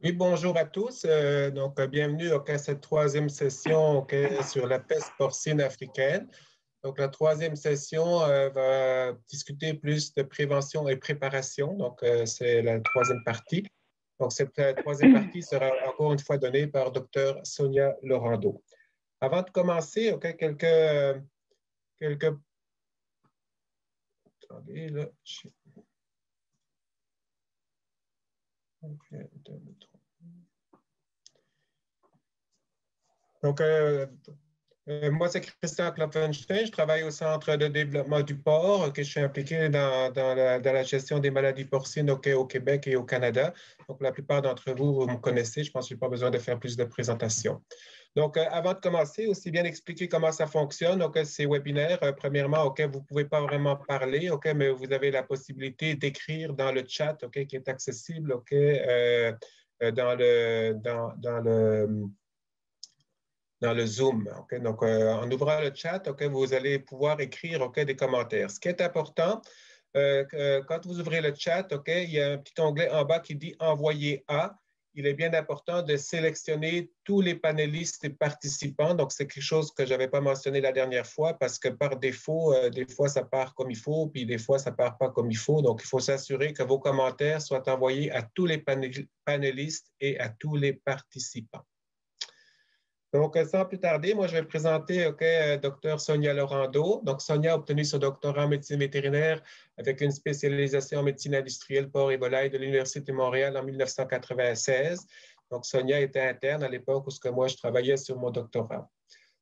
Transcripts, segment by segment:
Oui, bonjour à tous. Bienvenue à cette troisième session sur la peste porcine africaine. Donc, la troisième session va discuter plus de prévention et préparation. C'est la troisième partie. Donc, cette troisième partie sera encore une fois donnée par Dr. Sonia Lorando. Avant de commencer, quelques... Attendez, là. Moi, c'est Christian Klopfenstein. Je travaille au Centre de développement du porc, je suis impliqué dans la gestion des maladies porcines au Québec et au Canada. Donc, la plupart d'entre vous, vous me connaissez. Je pense que je n'ai pas besoin de faire plus de présentations. Donc, avant de commencer, aussi bien expliquer comment ça fonctionne. Ces webinaires, premièrement, vous ne pouvez pas vraiment parler, mais vous avez la possibilité d'écrire dans le chat, qui est accessible, dans le Zoom. Donc, en ouvrant le chat, vous allez pouvoir écrire des commentaires. Ce qui est important, quand vous ouvrez le chat, il y a un petit onglet en bas qui dit « Envoyer à ». Il est bien important de sélectionner tous les panélistes et participants. Donc, c'est quelque chose que je n'avais pas mentionné la dernière fois parce que par défaut, des fois, ça part comme il faut, puis des fois, ça ne part pas comme il faut. Donc, il faut s'assurer que vos commentaires soient envoyés à tous les panélistes et à tous les participants. Donc, sans plus tarder, moi, je vais présenter Dr. Sonia Lorando. Donc, Sonia a obtenu son doctorat en médecine vétérinaire avec une spécialisation en médecine industrielle porc et volaille de l'Université de Montréal en 1996. Donc, Sonia était interne à l'époque où moi, je travaillais sur mon doctorat.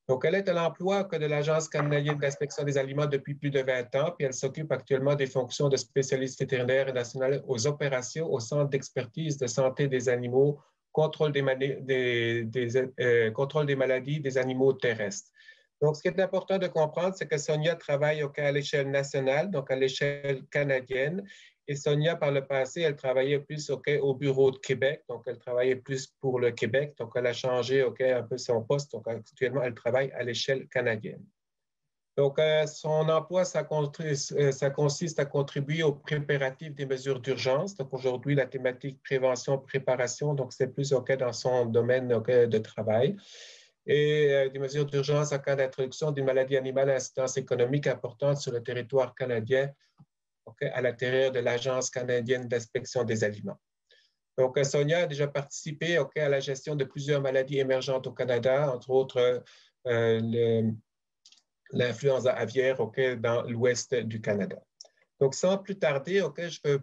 Donc, elle est à l'emploi de l'Agence canadienne d'inspection des aliments depuis plus de 20 ans, puis elle s'occupe actuellement des fonctions de spécialiste vétérinaire et nationale aux opérations au Centre d'expertise de santé des animaux, contrôle des maladies des animaux terrestres. Donc, ce qui est important de comprendre, c'est que Sonia travaille à l'échelle nationale, donc à l'échelle canadienne. Et Sonia, par le passé, elle travaillait plus au bureau de Québec, donc elle travaillait plus pour le Québec, donc elle a changé un peu son poste, donc actuellement, elle travaille à l'échelle canadienne. Donc, son emploi, ça consiste à contribuer au préparatif des mesures d'urgence. Donc, aujourd'hui, la thématique prévention-préparation, donc c'est plus dans son domaine de travail. Et des mesures d'urgence en cas d'introduction d'une maladie animale à incidence économique importante sur le territoire canadien à l'intérieur de l'Agence canadienne d'inspection des aliments. Donc, Sonia a déjà participé à la gestion de plusieurs maladies émergentes au Canada, entre autres l'influenza aviaire dans l'ouest du Canada. Donc, sans plus tarder, je peux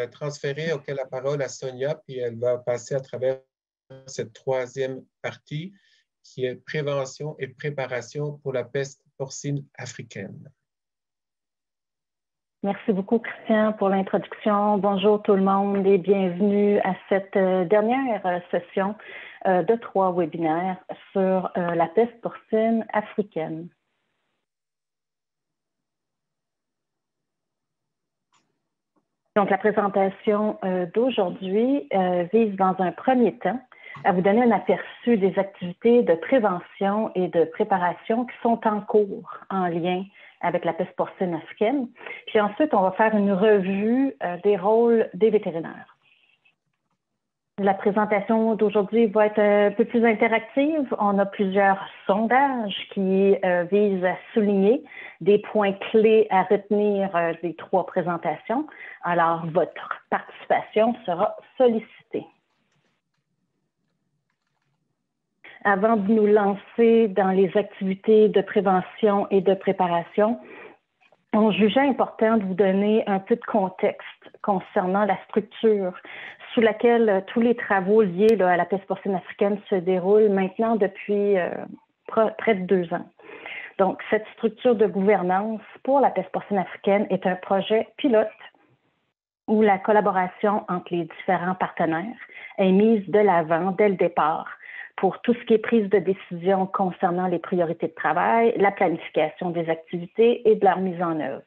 transférer la parole à Sonia, puis elle va passer à travers cette troisième partie qui est prévention et préparation pour la peste porcine africaine. Merci beaucoup, Christian, pour l'introduction. Bonjour tout le monde et bienvenue à cette dernière session de 3 webinaires sur la peste porcine africaine. Donc, la présentation d'aujourd'hui vise dans un premier temps à vous donner un aperçu des activités de prévention et de préparation qui sont en cours en lien avec la peste porcine africaine. Puis ensuite, on va faire une revue des rôles des vétérinaires. La présentation d'aujourd'hui va être un peu plus interactive. On a plusieurs sondages qui visent à souligner des points clés à retenir des 3 présentations. Alors, votre participation sera sollicitée. Avant de nous lancer dans les activités de prévention et de préparation, on jugeait important de vous donner un peu de contexte concernant la structure sous laquelle tous les travaux liés à la peste porcine africaine se déroulent maintenant depuis près de 2 ans. Donc, cette structure de gouvernance pour la peste porcine africaine est un projet pilote où la collaboration entre les différents partenaires est mise de l'avant dès le départ pour tout ce qui est prise de décision concernant les priorités de travail, la planification des activités et de leur mise en œuvre.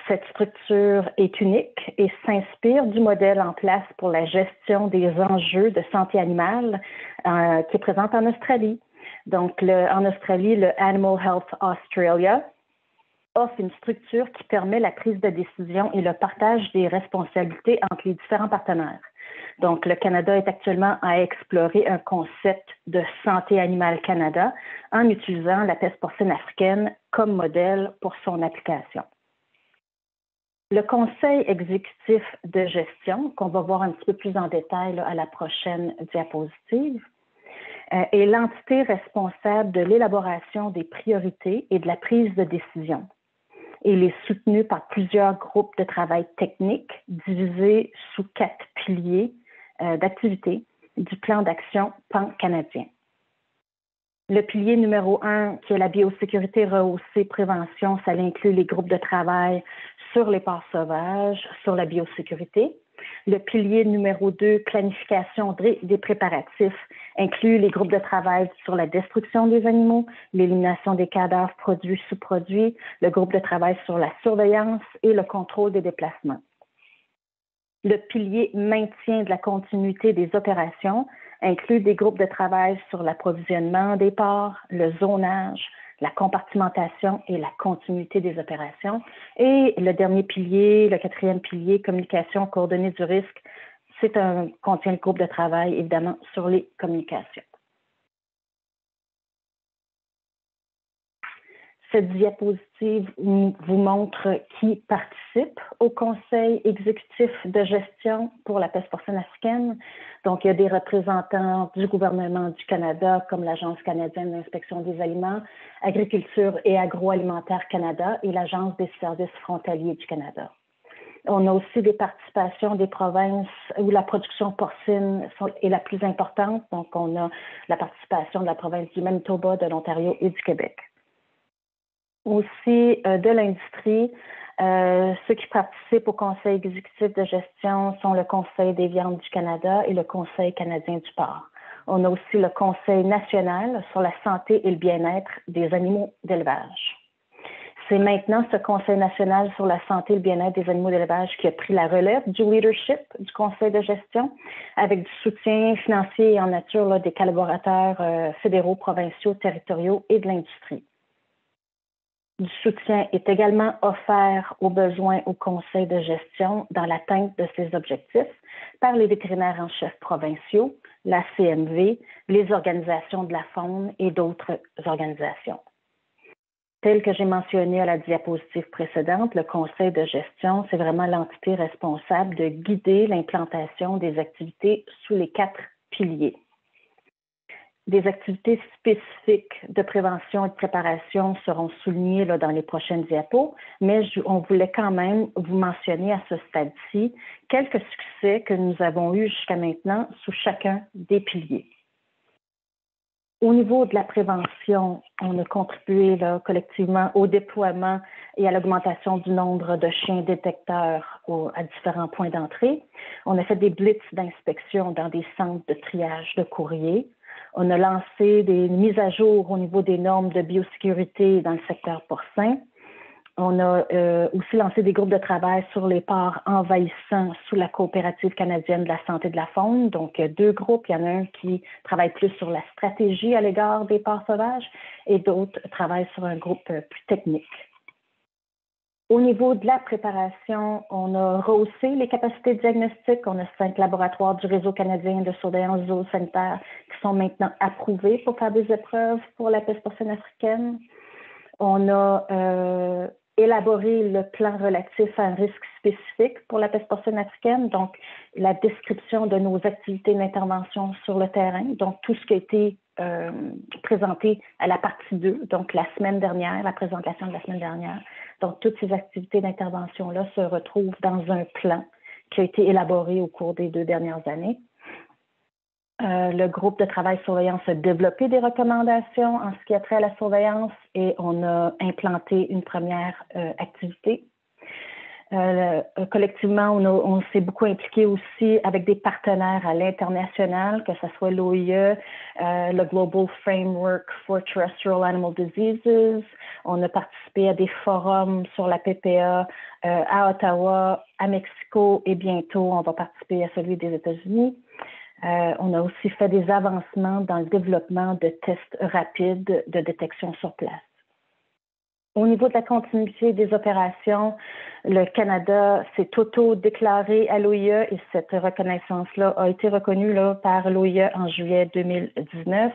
Cette structure est unique et s'inspire du modèle en place pour la gestion des enjeux de santé animale qui est présent en Australie. Donc, en Australie, le Animal Health Australia offre une structure qui permet la prise de décision et le partage des responsabilités entre les différents partenaires. Donc, le Canada est actuellement à explorer un concept de Santé animale Canada en utilisant la peste porcine africaine comme modèle pour son application. Le Conseil exécutif de gestion, qu'on va voir un petit peu plus en détail là, à la prochaine diapositive, est l'entité responsable de l'élaboration des priorités et de la prise de décision. Il est soutenu par plusieurs groupes de travail techniques divisés sous 4 piliers d'activité du plan d'action pan-canadien. Le pilier numéro 1, qui est la biosécurité rehaussée prévention, ça inclut les groupes de travail sur les porcs sauvages, sur la biosécurité. Le pilier numéro 2, planification des préparatifs, inclut les groupes de travail sur la destruction des animaux, l'élimination des cadavres produits, sous-produits, le groupe de travail sur la surveillance et le contrôle des déplacements. Le pilier maintien de la continuité des opérations inclut des groupes de travail sur l'approvisionnement des porcs, le zonage, la compartimentation et la continuité des opérations. Et le dernier pilier, le 4e pilier, communication coordonnée du risque, contient le groupe de travail, évidemment, sur les communications. Cette diapositive vous montre qui participe au Conseil exécutif de gestion pour la peste porcine africaine. Donc, il y a des représentants du gouvernement du Canada, comme l'Agence canadienne d'inspection des aliments, Agriculture et agroalimentaire Canada et l'Agence des services frontaliers du Canada. On a aussi des participations des provinces où la production porcine est la plus importante. Donc, on a la participation de la province du Manitoba, de l'Ontario et du Québec. Aussi de l'industrie, ceux qui participent au Conseil exécutif de gestion sont le Conseil des viandes du Canada et le Conseil canadien du porc. On a aussi le Conseil national sur la santé et le bien-être des animaux d'élevage. C'est maintenant ce Conseil national sur la santé et le bien-être des animaux d'élevage qui a pris la relève du leadership du Conseil de gestion avec du soutien financier et en nature là, des collaborateurs fédéraux, provinciaux, territoriaux et de l'industrie. Du soutien est également offert aux besoins au Conseil de gestion dans l'atteinte de ces objectifs par les vétérinaires en chef provinciaux, la CMV, les organisations de la faune et d'autres organisations. Tel que j'ai mentionné à la diapositive précédente, le Conseil de gestion, c'est vraiment l'entité responsable de guider l'implantation des activités sous les 4 piliers. Des activités spécifiques de prévention et de préparation seront soulignées là, dans les prochaines diapos, mais on voulait quand même vous mentionner à ce stade-ci quelques succès que nous avons eus jusqu'à maintenant sous chacun des piliers. Au niveau de la prévention, on a contribué là, collectivement au déploiement et à l'augmentation du nombre de chiens détecteurs à différents points d'entrée. On a fait des blitz d'inspection dans des centres de triage de courrier. On a lancé des mises à jour au niveau des normes de biosécurité dans le secteur porcin. On a aussi lancé des groupes de travail sur les porcs envahissants sous la coopérative canadienne de la santé de la faune. Donc, 2 groupes. Il y en a un qui travaille plus sur la stratégie à l'égard des porcs sauvages et d'autres travaillent sur un groupe plus technique. Au niveau de la préparation, on a rehaussé les capacités de diagnostic. On a 5 laboratoires du réseau canadien de surveillance zoosanitaire qui sont maintenant approuvés pour faire des épreuves pour la peste porcine africaine. On a élaboré le plan relatif à un risque spécifique pour la peste porcine africaine, donc la description de nos activités d'intervention sur le terrain, donc tout ce qui a été présenté à la partie 2, donc la semaine dernière, la présentation de la semaine dernière. Donc, toutes ces activités d'intervention-là se retrouvent dans un plan qui a été élaboré au cours des 2 dernières années. Le groupe de travail surveillance a développé des recommandations en ce qui a trait à la surveillance et on a implanté une première activité. Collectivement, on s'est beaucoup impliqué aussi avec des partenaires à l'international, que ce soit l'OIE, le Global Framework for Terrestrial Animal Diseases. On a participé à des forums sur la PPA à Ottawa, à Mexico et bientôt, on va participer à celui des États-Unis. On a aussi fait des avancements dans le développement de tests rapides de détection sur place. Au niveau de la continuité des opérations, le Canada s'est auto-déclaré à l'OIE et cette reconnaissance-là a été reconnue par l'OIE en juillet 2019.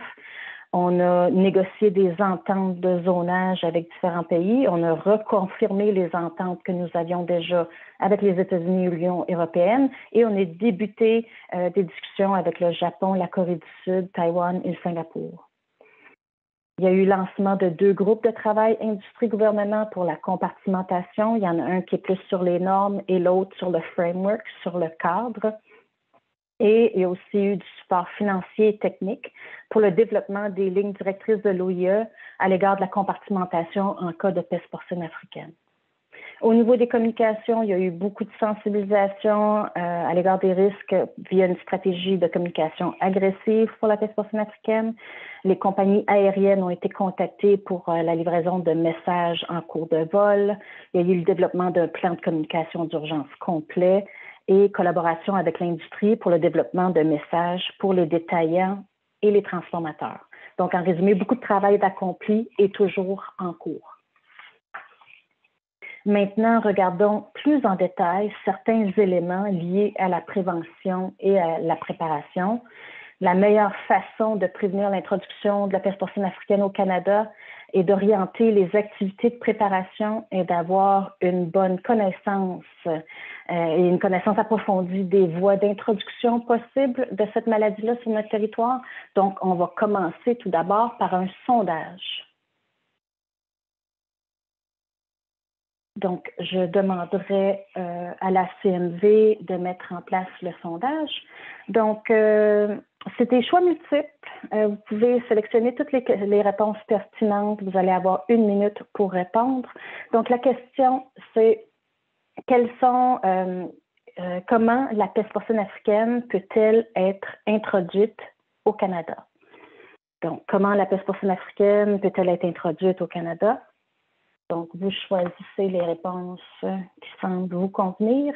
On a négocié des ententes de zonage avec différents pays. On a reconfirmé les ententes que nous avions déjà avec les États-Unis et l'Union européenne. Et on a débuté des discussions avec le Japon, la Corée du Sud, Taïwan et le Singapour. Il y a eu lancement de 2 groupes de travail industrie-gouvernement pour la compartimentation. Il y en a un qui est plus sur les normes et l'autre sur le framework, sur le cadre. Et il y a aussi eu du support financier et technique pour le développement des lignes directrices de l'OIE à l'égard de la compartimentation en cas de peste porcine africaine. Au niveau des communications, il y a eu beaucoup de sensibilisation à l'égard des risques via une stratégie de communication agressive pour la peste porcine africaine. Les compagnies aériennes ont été contactées pour la livraison de messages en cours de vol. Il y a eu le développement d'un plan de communication d'urgence complet et collaboration avec l'industrie pour le développement de messages pour les détaillants et les transformateurs. Donc, en résumé, beaucoup de travail d'accompli est toujours en cours. Maintenant, regardons plus en détail certains éléments liés à la prévention et à la préparation. La meilleure façon de prévenir l'introduction de la peste porcine africaine au Canada est d'orienter les activités de préparation et d'avoir une bonne connaissance et une connaissance approfondie des voies d'introduction possibles de cette maladie-là sur notre territoire. Donc, on va commencer tout d'abord par un sondage. Donc, je demanderai à la CNV de mettre en place le sondage. Donc, c'est des choix multiples. Vous pouvez sélectionner toutes les réponses pertinentes. Vous allez avoir 1 minute pour répondre. Donc, la question, c'est comment la peste porcine africaine peut-elle être introduite au Canada? Donc, comment la peste porcine africaine peut-elle être introduite au Canada? Donc, vous choisissez les réponses qui semblent vous convenir.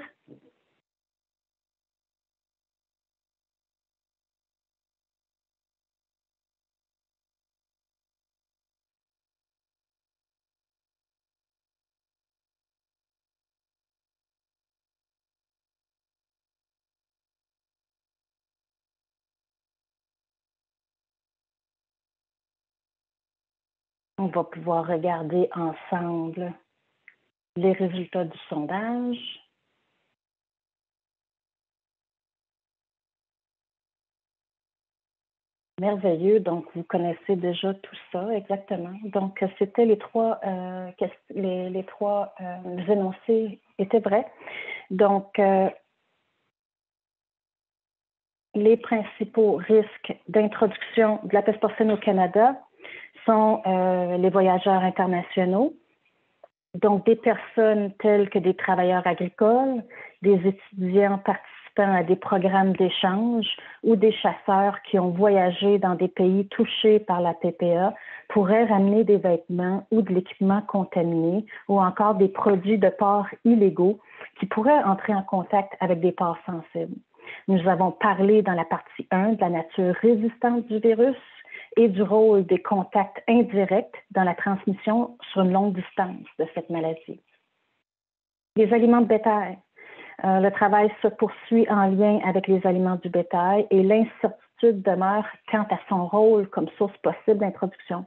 On va pouvoir regarder ensemble les résultats du sondage. Merveilleux, donc vous connaissez déjà tout ça, exactement. Donc, c'était les trois énoncés étaient vrais. Donc, les principaux risques d'introduction de la peste porcine au Canada sont les voyageurs internationaux, donc des personnes telles que des travailleurs agricoles, des étudiants participant à des programmes d'échange ou des chasseurs qui ont voyagé dans des pays touchés par la PPA pourraient ramener des vêtements ou de l'équipement contaminé ou encore des produits de port illégaux qui pourraient entrer en contact avec des ports sensibles. Nous avons parlé dans la partie 1 de la nature résistante du virus et du rôle des contacts indirects dans la transmission sur une longue distance de cette maladie. Les aliments de bétail. Le travail se poursuit en lien avec les aliments du bétail et l'incertitude demeure quant à son rôle comme source possible d'introduction.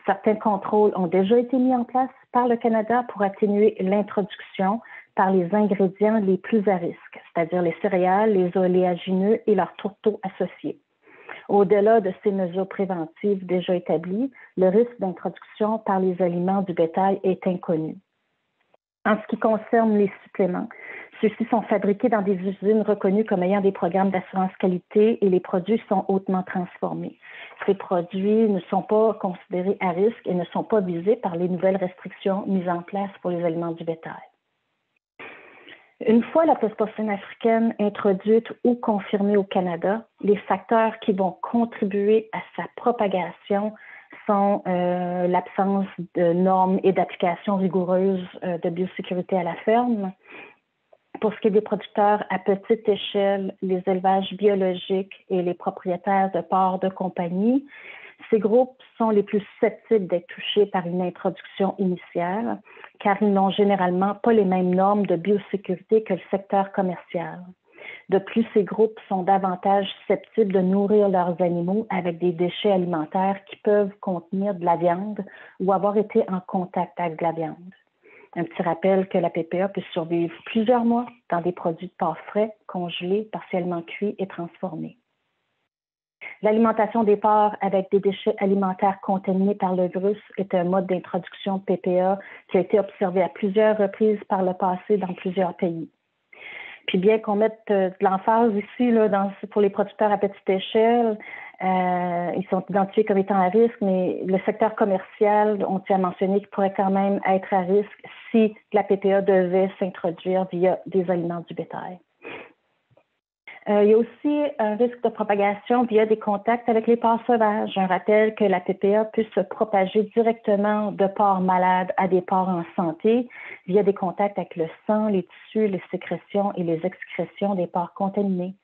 Certains contrôles ont déjà été mis en place par le Canada pour atténuer l'introduction par les ingrédients les plus à risque, c'est-à-dire les céréales, les oléagineux et leurs tourteaux associés. Au-delà de ces mesures préventives déjà établies, le risque d'introduction par les aliments du bétail est inconnu. En ce qui concerne les suppléments, ceux-ci sont fabriqués dans des usines reconnues comme ayant des programmes d'assurance qualité et les produits sont hautement transformés. Ces produits ne sont pas considérés à risque et ne sont pas visés par les nouvelles restrictions mises en place pour les aliments du bétail. Une fois la peste porcine africaine introduite ou confirmée au Canada, les facteurs qui vont contribuer à sa propagation sont l'absence de normes et d'applications rigoureuses de biosécurité à la ferme. Pour ce qui est des producteurs à petite échelle, les élevages biologiques et les propriétaires de porcs de compagnie, Ces groupes sont les plus susceptibles d'être touchés par une introduction initiale, car ils n'ont généralement pas les mêmes normes de biosécurité que le secteur commercial. De plus, ces groupes sont davantage susceptibles de nourrir leurs animaux avec des déchets alimentaires qui peuvent contenir de la viande ou avoir été en contact avec de la viande. Un petit rappel que la PPA peut survivre plusieurs mois dans des produits de porc frais, congelés, partiellement cuits et transformés. L'alimentation des porcs avec des déchets alimentaires contaminés par le virus est un mode d'introduction PPA qui a été observé à plusieurs reprises par le passé dans plusieurs pays. Puis bien qu'on mette de l'emphase ici là, pour les producteurs à petite échelle, ils sont identifiés comme étant à risque, mais le secteur commercial, on tient à mentionner qu'il pourrait quand même être à risque si la PPA devait s'introduire via des aliments du bétail. Il y a aussi un risque de propagation via des contacts avec les porcs sauvages. Je rappelle que la PPA peut se propager directement de porcs malades à des porcs en santé via des contacts avec le sang, les tissus, les sécrétions et les excrétions des porcs contaminés.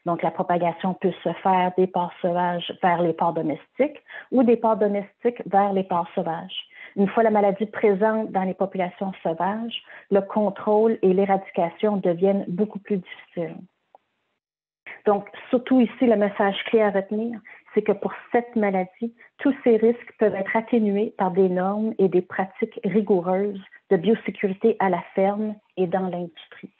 Donc, la propagation peut se faire des porcs sauvages vers les porcs domestiques ou des porcs domestiques vers les porcs sauvages. Une fois la maladie présente dans les populations sauvages, le contrôle et l'éradication deviennent beaucoup plus difficiles. Donc, surtout ici, le message clé à retenir, c'est que pour cette maladie, tous ces risques peuvent être atténués par des normes et des pratiques rigoureuses de biosécurité à la ferme et dans l'industrie.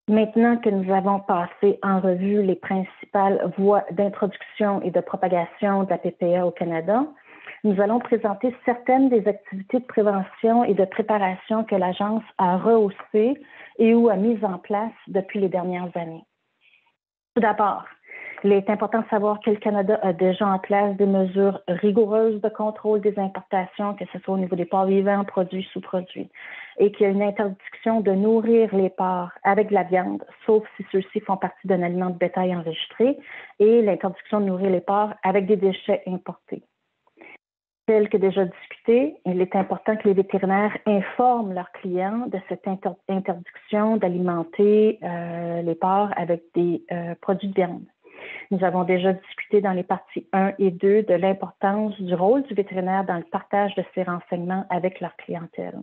Maintenant que nous avons passé en revue les principales voies d'introduction et de propagation de la PPA au Canada, nous allons présenter certaines des activités de prévention et de préparation que l'Agence a rehaussées et ou a mises en place depuis les dernières années. Tout d'abord, il est important de savoir que le Canada a déjà en place des mesures rigoureuses de contrôle des importations, que ce soit au niveau des porcs vivants, produits, sous-produits, et qu'il y a une interdiction de nourrir les porcs avec de la viande, sauf si ceux-ci font partie d'un aliment de bétail enregistré, et l'interdiction de nourrir les porcs avec des déchets importés. Tel que déjà discuté, il est important que les vétérinaires informent leurs clients de cette interdiction d'alimenter les porcs avec des produits de viande. Nous avons déjà discuté dans les parties 1 et 2 de l'importance du rôle du vétérinaire dans le partage de ces renseignements avec leur clientèle.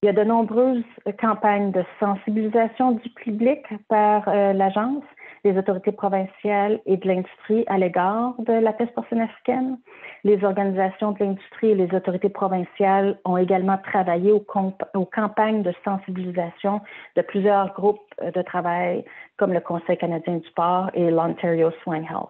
Il y a de nombreuses campagnes de sensibilisation du public par l'Agence, les autorités provinciales et de l'industrie à l'égard de la peste porcine africaine. Les organisations de l'industrie et les autorités provinciales ont également travaillé aux campagnes de sensibilisation de plusieurs groupes de travail comme le Conseil canadien du porc et l'Ontario Swine Health.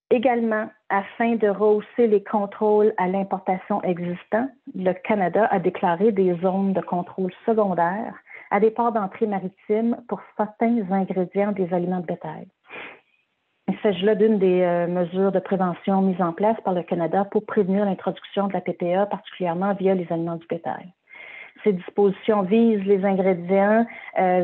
Également, afin de rehausser les contrôles à l'importation existants, le Canada a déclaré des zones de contrôle secondaires à des ports d'entrée maritime pour certains ingrédients des aliments de bétail. Il s'agit là d'une des mesures de prévention mises en place par le Canada pour prévenir l'introduction de la PPA, particulièrement via les aliments du bétail. Ces dispositions visent les ingrédients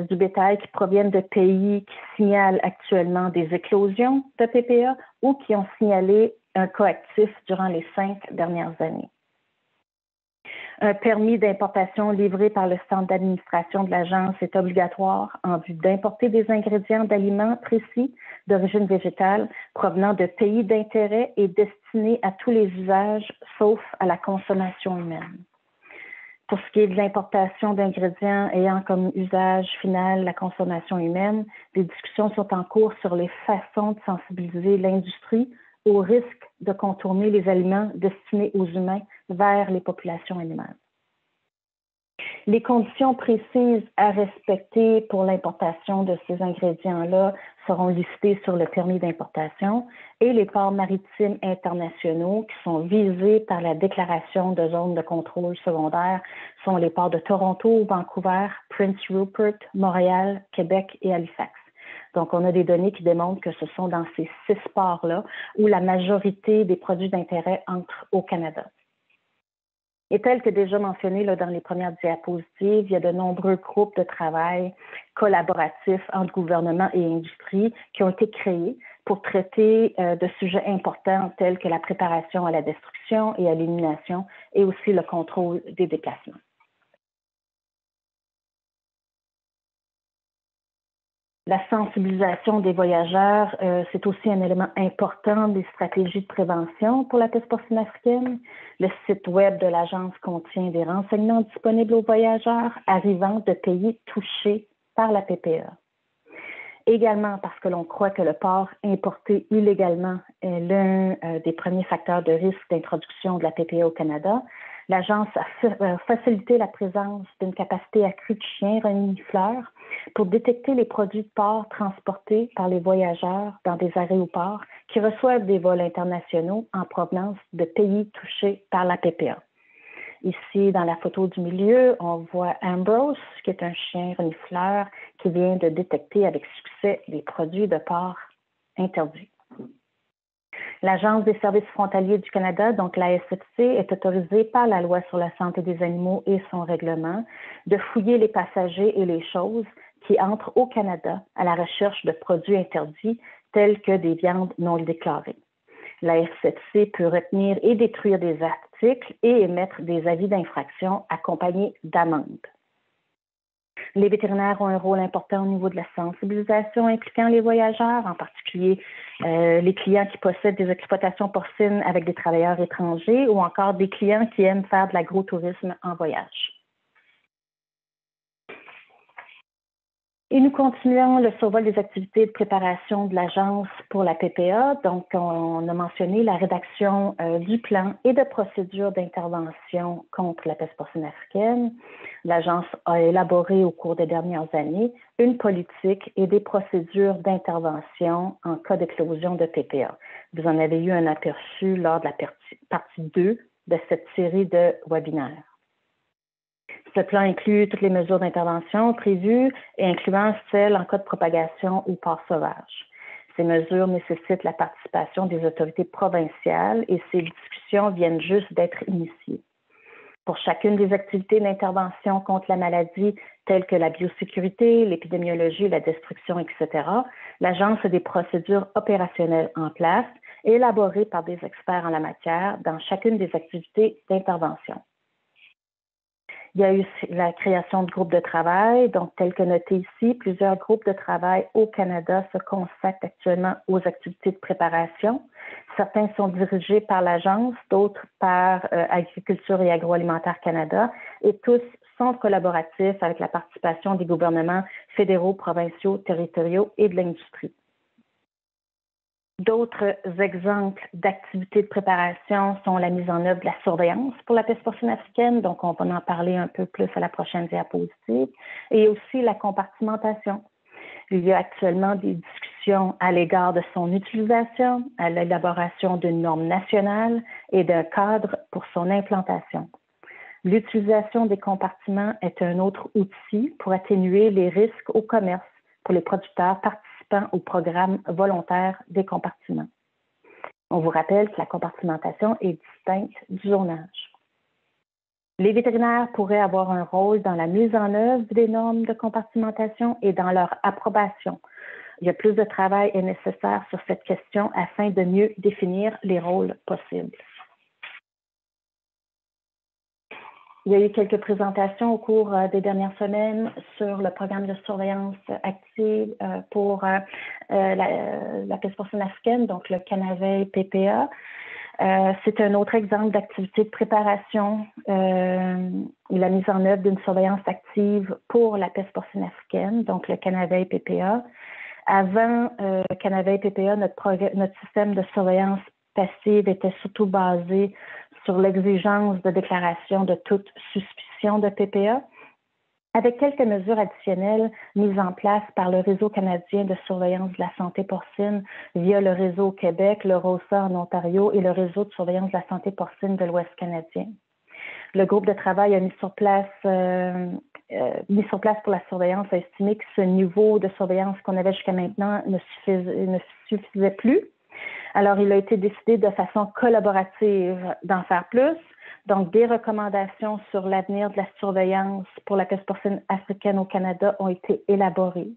du bétail qui proviennent de pays qui signalent actuellement des éclosions de PPA ou qui ont signalé un cas actif durant les 5 dernières années. Un permis d'importation livré par le centre d'administration de l'Agence est obligatoire en vue d'importer des ingrédients d'aliments précis d'origine végétale provenant de pays d'intérêt et destinés à tous les usages, sauf à la consommation humaine. Pour ce qui est de l'importation d'ingrédients ayant comme usage final la consommation humaine, des discussions sont en cours sur les façons de sensibiliser l'industrie au risque de contourner les aliments destinés aux humains vers les populations animales. Les conditions précises à respecter pour l'importation de ces ingrédients-là seront listées sur le permis d'importation et les ports maritimes internationaux qui sont visés par la déclaration de zones de contrôle secondaire sont les ports de Toronto, Vancouver, Prince Rupert, Montréal, Québec et Halifax. Donc, on a des données qui démontrent que ce sont dans ces 6 ports-là où la majorité des produits d'intérêt entrent au Canada. Et tel que déjà mentionné là, dans les premières diapositives, il y a de nombreux groupes de travail collaboratifs entre gouvernement et industrie qui ont été créés pour traiter de sujets importants tels que la préparation à la destruction et à l'élimination et aussi le contrôle des déplacements. La sensibilisation des voyageurs, c'est aussi un élément important des stratégies de prévention pour la peste porcine africaine. Le site web de l'agence contient des renseignements disponibles aux voyageurs arrivant de pays touchés par la PPA. Également parce que l'on croit que le porc importé illégalement est l'un des premiers facteurs de risque d'introduction de la PPA au Canada, l'agence a facilité la présence d'une capacité accrue de chiens renifleurs pour détecter les produits de porc transportés par les voyageurs dans des aéroports qui reçoivent des vols internationaux en provenance de pays touchés par la PPA. Ici, dans la photo du milieu, on voit Ambrose, qui est un chien renifleur qui vient de détecter avec succès les produits de porc interdits. L'Agence des services frontaliers du Canada, donc la SFC, est autorisée par la Loi sur la santé des animaux et son règlement de fouiller les passagers et les choses qui entrent au Canada à la recherche de produits interdits tels que des viandes non déclarées. La SFC peut retenir et détruire des articles et émettre des avis d'infraction accompagnés d'amendes. Les vétérinaires ont un rôle important au niveau de la sensibilisation impliquant les voyageurs, en particulier les clients qui possèdent des exploitations porcines avec des travailleurs étrangers ou encore des clients qui aiment faire de l'agrotourisme en voyage. Et nous continuons le survol des activités de préparation de l'Agence pour la PPA. Donc, on a mentionné la rédaction du plan et de procédures d'intervention contre la peste porcine africaine. L'Agence a élaboré au cours des dernières années une politique et des procédures d'intervention en cas d'éclosion de PPA. Vous en avez eu un aperçu lors de la partie 2 de cette série de webinaires. Ce plan inclut toutes les mesures d'intervention prévues, incluant celles en cas de propagation ou porc sauvage. Ces mesures nécessitent la participation des autorités provinciales et ces discussions viennent juste d'être initiées. Pour chacune des activités d'intervention contre la maladie, telles que la biosécurité, l'épidémiologie, la destruction, etc., l'Agence a des procédures opérationnelles en place, élaborées par des experts en la matière dans chacune des activités d'intervention. Il y a eu la création de groupes de travail, donc tel que noté ici, plusieurs groupes de travail au Canada se consacrent actuellement aux activités de préparation. Certains sont dirigés par l'Agence, d'autres par Agriculture et Agroalimentaire Canada, et tous sont collaboratifs avec la participation des gouvernements fédéraux, provinciaux, territoriaux et de l'industrie. D'autres exemples d'activités de préparation sont la mise en œuvre de la surveillance pour la peste porcine africaine, donc on va en parler un peu plus à la prochaine diapositive, et aussi la compartimentation. Il y a actuellement des discussions à l'égard de son utilisation, à l'élaboration d'une norme nationale et d'un cadre pour son implantation. L'utilisation des compartiments est un autre outil pour atténuer les risques au commerce pour les producteurs participant au programme volontaire des compartiments. On vous rappelle que la compartimentation est distincte du zonage. Les vétérinaires pourraient avoir un rôle dans la mise en œuvre des normes de compartimentation et dans leur approbation. Il y a plus de travail est nécessaire sur cette question afin de mieux définir les rôles possibles. Il y a eu quelques présentations au cours des dernières semaines sur le programme de surveillance active pour la peste porcine africaine, donc le Canaveil PPA. C'est un autre exemple d'activité de préparation et la mise en œuvre d'une surveillance active pour la peste porcine africaine, donc le Canaveil PPA. Avant Canaveil PPA, notre système de surveillance passive était surtout basé sur l'exigence de déclaration de toute suspicion de PPA, avec quelques mesures additionnelles mises en place par le Réseau canadien de surveillance de la santé porcine via le Réseau au Québec, le ROSA en Ontario et le Réseau de surveillance de la santé porcine de l'Ouest canadien. Le groupe de travail a mis sur place pour la surveillance a estimé que ce niveau de surveillance qu'on avait jusqu'à maintenant ne suffisait plus. Alors, il a été décidé de façon collaborative d'en faire plus. Donc, des recommandations sur l'avenir de la surveillance pour la peste porcine africaine au Canada ont été élaborées.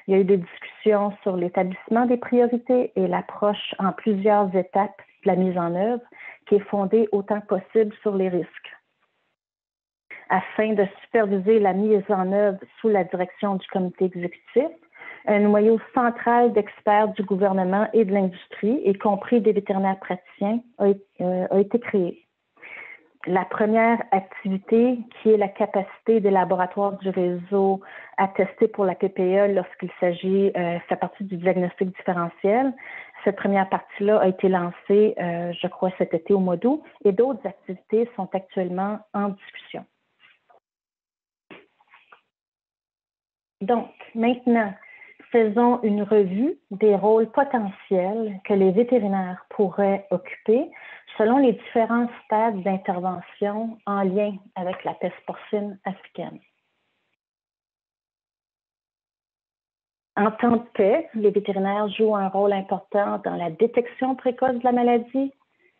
Il y a eu des discussions sur l'établissement des priorités et l'approche en plusieurs étapes de la mise en œuvre qui est fondée autant que possible sur les risques. Afin de superviser la mise en œuvre sous la direction du comité exécutif, Un noyau central d'experts du gouvernement et de l'industrie, y compris des vétérinaires praticiens, a été créé. La première activité, qui est la capacité des laboratoires du réseau à tester pour la PPE lorsqu'il s'agit, fait partie du diagnostic différentiel. Cette première partie-là a été lancée, je crois, cet été au mois d'août, et d'autres activités sont actuellement en discussion. Donc, maintenant, faisons une revue des rôles potentiels que les vétérinaires pourraient occuper selon les différents stades d'intervention en lien avec la peste porcine africaine. En temps de paix, les vétérinaires jouent un rôle important dans la détection précoce de la maladie,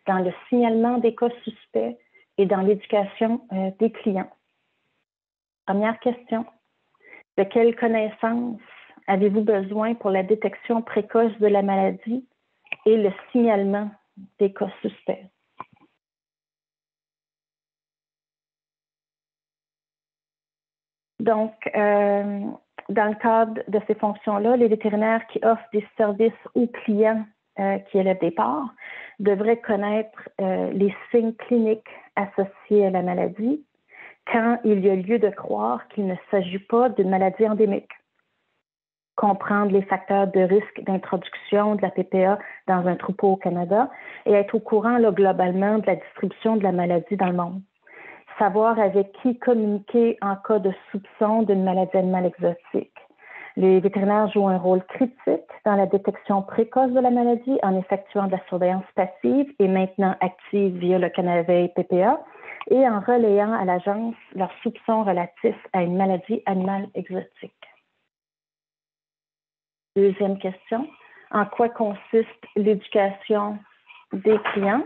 dans le signalement des cas suspects et dans l'éducation des clients. Première question. De quelles connaissances avez-vous besoin pour la détection précoce de la maladie et le signalement des cas suspects? Donc, dans le cadre de ces fonctions-là, les vétérinaires qui offrent des services aux clients qui est le départ devraient connaître les signes cliniques associés à la maladie quand il y a lieu de croire qu'il ne s'agit pas d'une maladie endémique. Comprendre les facteurs de risque d'introduction de la PPA dans un troupeau au Canada et être au courant là, globalement de la distribution de la maladie dans le monde. Savoir avec qui communiquer en cas de soupçon d'une maladie animale exotique. Les vétérinaires jouent un rôle critique dans la détection précoce de la maladie en effectuant de la surveillance passive et maintenant active via le Canaveil PPA et en relayant à l'agence leurs soupçons relatifs à une maladie animale exotique. Deuxième question, en quoi consiste l'éducation des clients?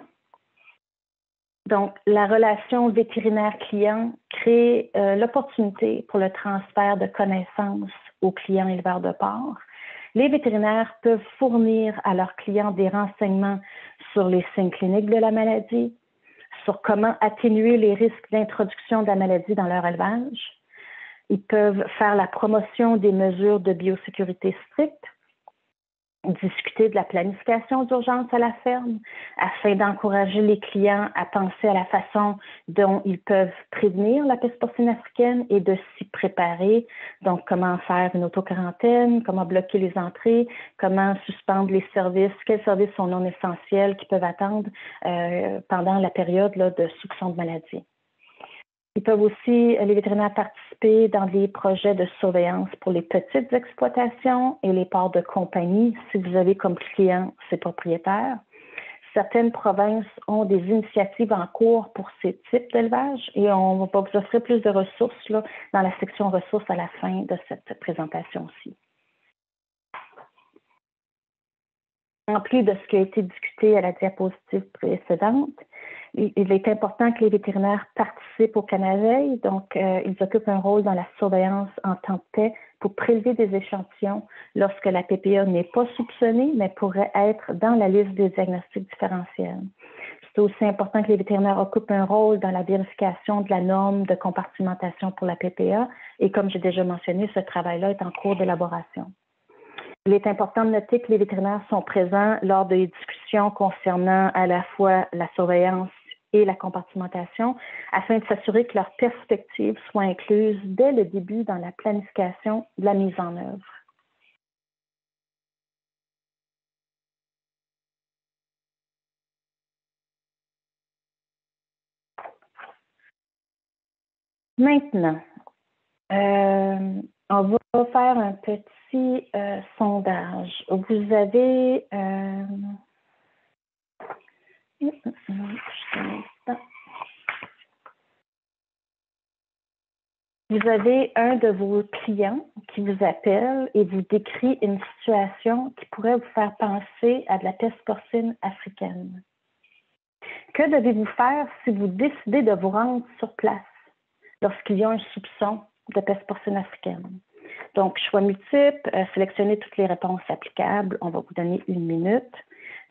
Donc, la relation vétérinaire-client crée l'opportunité pour le transfert de connaissances aux clients éleveurs de porc. Les vétérinaires peuvent fournir à leurs clients des renseignements sur les signes cliniques de la maladie, sur comment atténuer les risques d'introduction de la maladie dans leur élevage. Ils peuvent faire la promotion des mesures de biosécurité strictes, discuter de la planification d'urgence à la ferme afin d'encourager les clients à penser à la façon dont ils peuvent prévenir la peste porcine africaine et de s'y préparer. Donc, comment faire une autoquarantaine, comment bloquer les entrées, comment suspendre les services, quels services sont non essentiels qui peuvent attendre pendant la période là, de soupçon de maladie. Ils peuvent aussi, les vétérinaires, participer dans des projets de surveillance pour les petites exploitations et les porcs de compagnie, si vous avez comme client ces propriétaires. Certaines provinces ont des initiatives en cours pour ces types d'élevage et on va vous offrir plus de ressources là, dans la section ressources à la fin de cette présentation-ci. En plus de ce qui a été discuté à la diapositive précédente, il est important que les vétérinaires participent au Canaveil, donc ils occupent un rôle dans la surveillance en temps de paix pour prélever des échantillons lorsque la PPA n'est pas soupçonnée, mais pourrait être dans la liste des diagnostics différentiels. C'est aussi important que les vétérinaires occupent un rôle dans la vérification de la norme de compartimentation pour la PPA et comme j'ai déjà mentionné, ce travail-là est en cours d'élaboration. Il est important de noter que les vétérinaires sont présents lors des discussions concernant à la fois la surveillance et la compartimentation afin de s'assurer que leurs perspectives soient incluses dès le début dans la planification de la mise en œuvre. Maintenant, on va faire un petit sondage. Vous avez... Vous avez un de vos clients qui vous appelle et vous décrit une situation qui pourrait vous faire penser à de la peste porcine africaine. Que devez-vous faire si vous décidez de vous rendre sur place lorsqu'il y a un soupçon de peste porcine africaine? Donc, choix multiples, sélectionnez toutes les réponses applicables. On va vous donner 1 minute.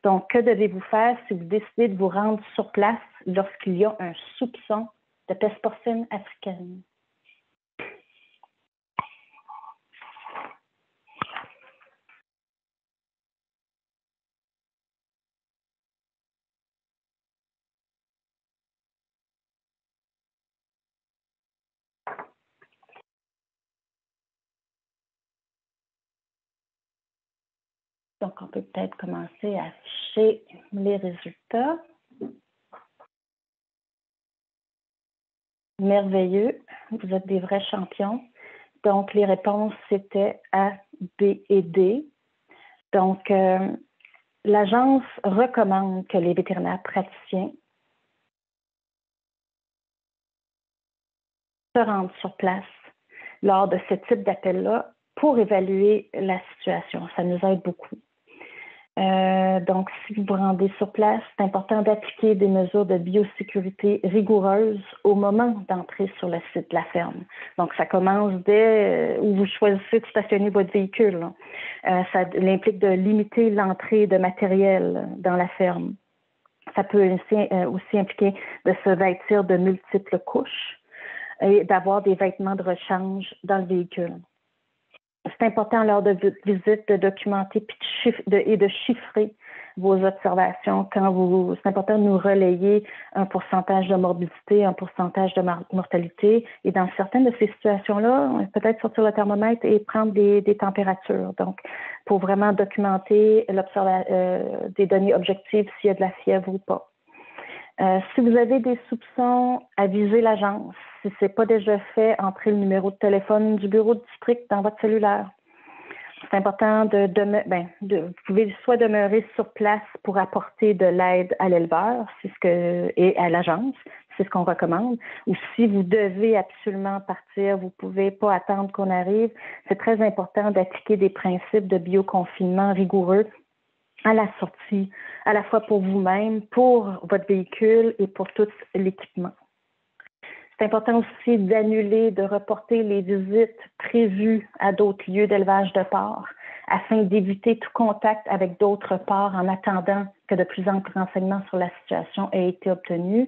Donc, que devez-vous faire si vous décidez de vous rendre sur place lorsqu'il y a un soupçon de peste porcine africaine? Donc, on peut peut-être commencer à afficher les résultats. Merveilleux, vous êtes des vrais champions. Donc, les réponses, c'était A, B et D. Donc, l'agence recommande que les vétérinaires praticiens se rendent sur place lors de ce type d'appel-là pour évaluer la situation. Ça nous aide beaucoup. Donc, si vous vous rendez sur place, c'est important d'appliquer des mesures de biosécurité rigoureuses au moment d'entrer sur le site de la ferme. Donc, ça commence dès où vous choisissez de stationner votre véhicule. Ça implique de limiter l'entrée de matériel dans la ferme. Ça peut aussi impliquer de se vêtir de multiples couches et d'avoir des vêtements de rechange dans le véhicule. C'est important lors de votre visite de documenter et de chiffrer vos observations. C'est important de nous relayer un pourcentage de morbidité, un pourcentage de mortalité. Et dans certaines de ces situations-là, peut-être sortir le thermomètre et prendre des températures. Donc, pour vraiment documenter des données objectives s'il y a de la fièvre ou pas. Si vous avez des soupçons, avisez l'agence. Si ce n'est pas déjà fait, entrez le numéro de téléphone du bureau de district dans votre cellulaire. C'est important vous pouvez soit demeurer sur place pour apporter de l'aide à l'éleveur, et à l'agence, c'est ce qu'on recommande. Ou si vous devez absolument partir, vous ne pouvez pas attendre qu'on arrive. C'est très important d'appliquer des principes de bioconfinement rigoureux à la sortie, à la fois pour vous-même, pour votre véhicule et pour tout l'équipement. C'est important aussi d'annuler, de reporter les visites prévues à d'autres lieux d'élevage de porcs afin d'éviter tout contact avec d'autres porcs en attendant que de plus amples renseignements sur la situation aient été obtenus.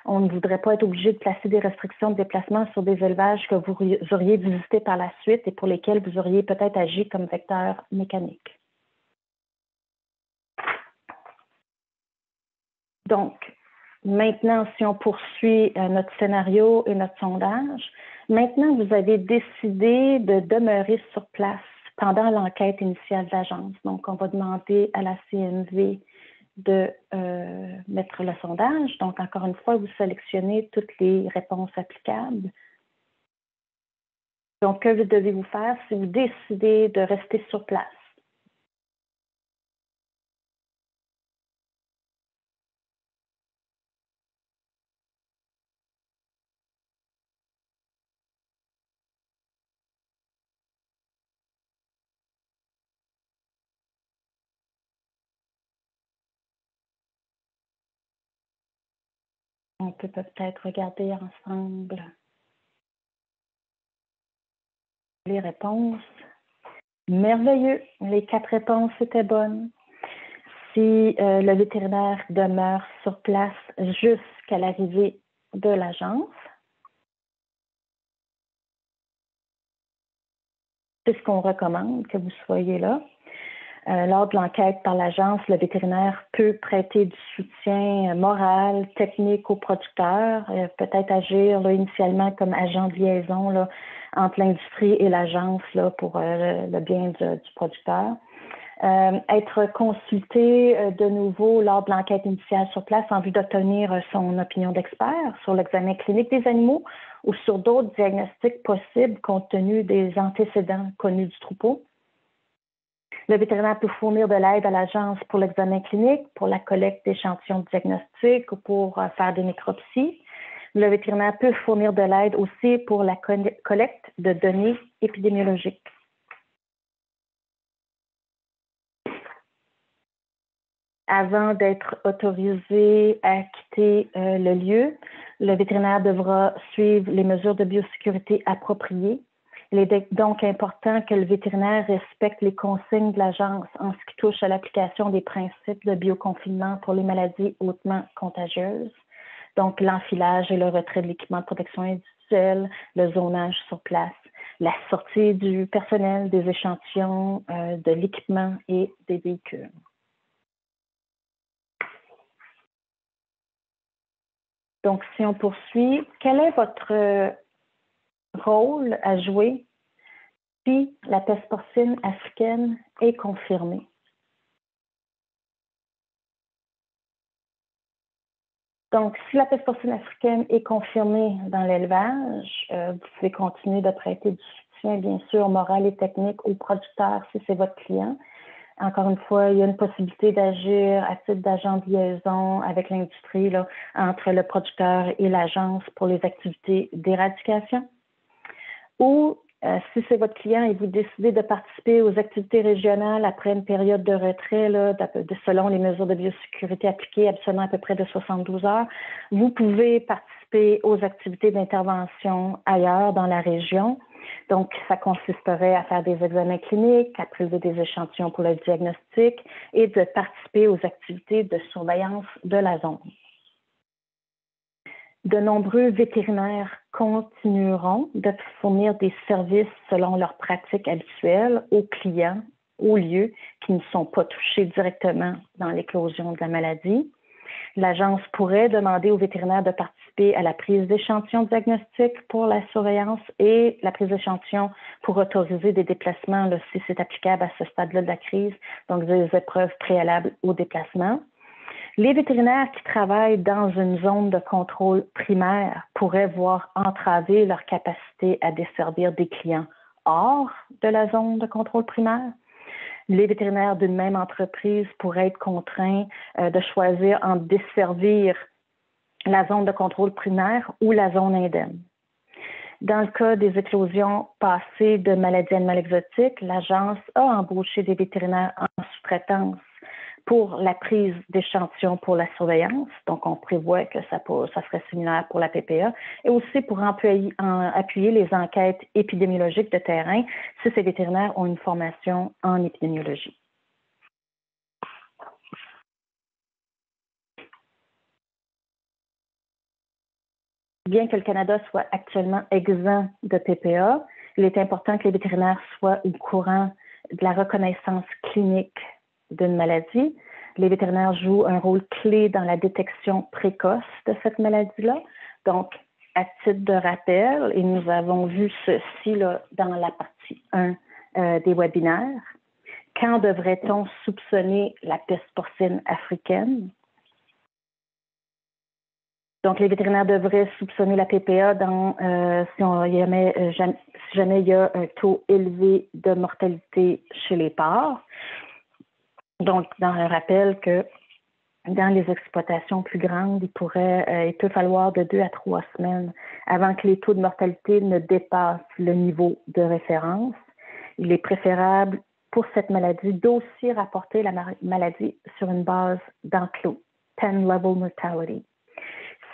On ne voudrait pas être obligé de placer des restrictions de déplacement sur des élevages que vous auriez visités par la suite et pour lesquels vous auriez peut-être agi comme vecteur mécanique. Donc, maintenant, si on poursuit notre scénario et notre sondage, maintenant vous avez décidé de demeurer sur place pendant l'enquête initiale de l'agence. Donc, on va demander à la CNV de mettre le sondage. Donc, encore une fois, vous sélectionnez toutes les réponses applicables. Donc, que devez-vous faire si vous décidez de rester sur place? On peut peut-être regarder ensemble les réponses. Merveilleux, les 4 réponses étaient bonnes. Si le vétérinaire demeure sur place jusqu'à l'arrivée de l'agence, c'est ce qu'on recommande, que vous soyez là. Lors de l'enquête par l'agence, le vétérinaire peut prêter du soutien moral, technique aux producteurs, peut-être agir là, initialement comme agent de liaison là, entre l'industrie et l'agence pour le bien du producteur. Être consulté de nouveau lors de l'enquête initiale sur place en vue d'obtenir son opinion d'expert sur l'examen clinique des animaux ou sur d'autres diagnostics possibles compte tenu des antécédents connus du troupeau. Le vétérinaire peut fournir de l'aide à l'agence pour l'examen clinique, pour la collecte d'échantillons de diagnostic ou pour faire des nécropsies. Le vétérinaire peut fournir de l'aide aussi pour la collecte de données épidémiologiques. Avant d'être autorisé à quitter le lieu, le vétérinaire devra suivre les mesures de biosécurité appropriées. Il est donc important que le vétérinaire respecte les consignes de l'agence en ce qui touche à l'application des principes de bioconfinement pour les maladies hautement contagieuses. Donc, l'enfilage et le retrait de l'équipement de protection individuelle, le zonage sur place, la sortie du personnel, des échantillons, de l'équipement et des véhicules. Donc, si on poursuit, quel est votre rôle à jouer si la peste porcine africaine est confirmée? Donc, si la peste porcine africaine est confirmée dans l'élevage, vous pouvez continuer de prêter du soutien, bien sûr, moral et technique aux producteurs si c'est votre client. Encore une fois, il y a une possibilité d'agir à titre d'agent de liaison avec l'industrie entre le producteur et l'agence pour les activités d'éradication. Ou si c'est votre client et vous décidez de participer aux activités régionales après une période de retrait, selon les mesures de biosécurité appliquées absolument à peu près de 72 heures, vous pouvez participer aux activités d'intervention ailleurs dans la région. Donc, ça consisterait à faire des examens cliniques, à prélever des échantillons pour le diagnostic et de participer aux activités de surveillance de la zone. De nombreux vétérinaires continueront de fournir des services selon leurs pratiques habituelles aux clients, aux lieux qui ne sont pas touchés directement dans l'éclosion de la maladie. L'agence pourrait demander aux vétérinaires de participer à la prise d'échantillons diagnostiques pour la surveillance et la prise d'échantillons pour autoriser des déplacements si c'est applicable à ce stade-là de la crise, donc des épreuves préalables au déplacement. Les vétérinaires qui travaillent dans une zone de contrôle primaire pourraient voir entraver leur capacité à desservir des clients hors de la zone de contrôle primaire. Les vétérinaires d'une même entreprise pourraient être contraints de choisir entre desservir la zone de contrôle primaire ou la zone indemne. Dans le cas des éclosions passées de maladies animales exotiques, l'agence a embauché des vétérinaires en sous-traitance pour la prise d'échantillons pour la surveillance. Donc, on prévoit que ça serait similaire pour la PPA et aussi pour appuyer les enquêtes épidémiologiques de terrain si ces vétérinaires ont une formation en épidémiologie. Bien que le Canada soit actuellement exempt de PPA, il est important que les vétérinaires soient au courant de la reconnaissance clinique d'une maladie. Les vétérinaires jouent un rôle clé dans la détection précoce de cette maladie-là. Donc, à titre de rappel, et nous avons vu ceci dans la partie 1 des webinaires, quand devrait-on soupçonner la peste porcine africaine? Donc, les vétérinaires devraient soupçonner la PPA si jamais il y a un taux élevé de mortalité chez les porcs. Donc, dans le rappel que dans les exploitations plus grandes, il peut falloir de 2 à 3 semaines avant que les taux de mortalité ne dépassent le niveau de référence. Il est préférable pour cette maladie d'aussi rapporter la maladie sur une base d'enclos, 10-level mortality.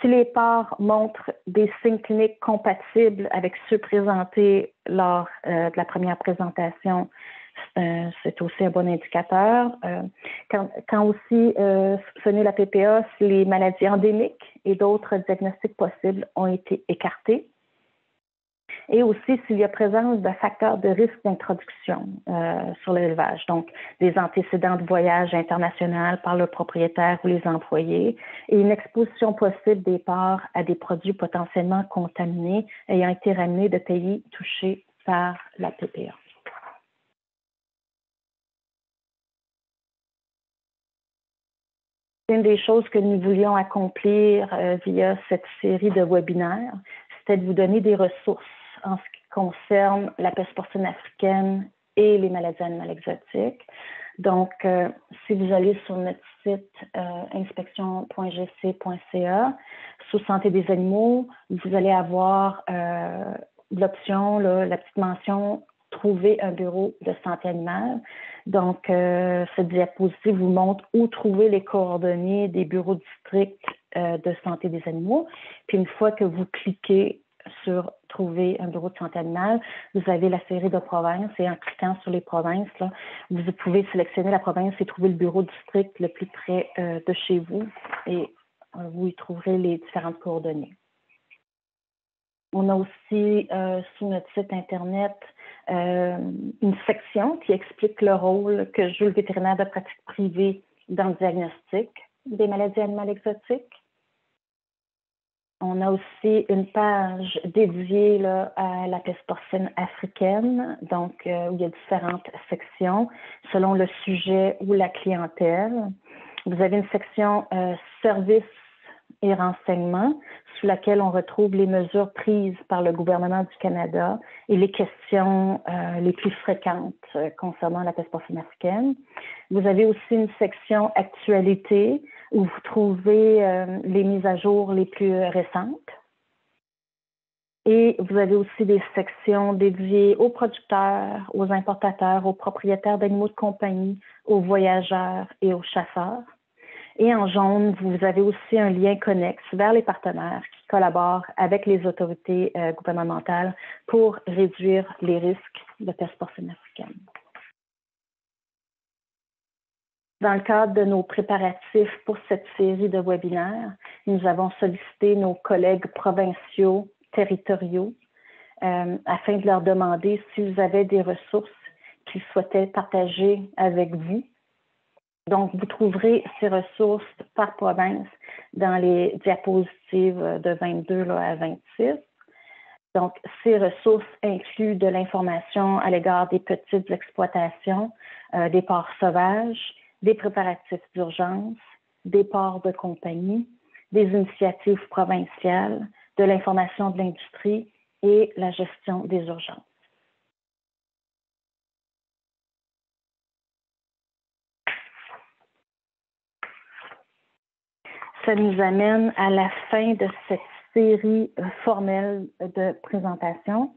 Si les porcs montrent des signes cliniques compatibles avec ceux présentés lors de la première présentation, c'est aussi un bon indicateur. Quand aussi soupçonner la PPA, si les maladies endémiques et d'autres diagnostics possibles ont été écartés. Et aussi s'il y a présence de facteurs de risque d'introduction sur l'élevage, donc des antécédents de voyage international par le propriétaire ou les employés, et une exposition possible des porcs à des produits potentiellement contaminés ayant été ramenés de pays touchés par la PPA. Une des choses que nous voulions accomplir via cette série de webinaires, c'était de vous donner des ressources en ce qui concerne la peste porcine africaine et les maladies animales exotiques. Donc, si vous allez sur notre site inspection.gc.ca, sous santé des animaux, vous allez avoir l'option, la petite mention « Trouver un bureau de santé animale ». Donc, cette diapositive vous montre où trouver les coordonnées des bureaux districts de santé des animaux. Puis, une fois que vous cliquez sur « Trouver un bureau de santé animale », vous avez la série de provinces et en cliquant sur les provinces, là, vous pouvez sélectionner la province et trouver le bureau district le plus près de chez vous et vous y trouverez les différentes coordonnées. On a aussi sur notre site Internet une section qui explique le rôle que joue le vétérinaire de pratique privée dans le diagnostic des maladies animales exotiques. On a aussi une page dédiée là, à la peste porcine africaine, donc où il y a différentes sections selon le sujet ou la clientèle. Vous avez une section services et renseignements, sous laquelle on retrouve les mesures prises par le gouvernement du Canada et les questions les plus fréquentes concernant la peste porcine africaine. Vous avez aussi une section actualité où vous trouvez les mises à jour les plus récentes. Et vous avez aussi des sections dédiées aux producteurs, aux importateurs, aux propriétaires d'animaux de compagnie, aux voyageurs et aux chasseurs. Et en jaune, vous avez aussi un lien connexe vers les partenaires qui collaborent avec les autorités gouvernementales pour réduire les risques de peste porcine africaine. Dans le cadre de nos préparatifs pour cette série de webinaires, nous avons sollicité nos collègues provinciaux, territoriaux, afin de leur demander s'ils avaient des ressources qu'ils souhaitaient partager avec vous. Donc, vous trouverez ces ressources par province dans les diapositives de 22 à 26. Donc, ces ressources incluent de l'information à l'égard des petites exploitations, des porcs sauvages, des préparatifs d'urgence, des ports de compagnie, des initiatives provinciales, de l'information de l'industrie et la gestion des urgences. Ça nous amène à la fin de cette série formelle de présentations.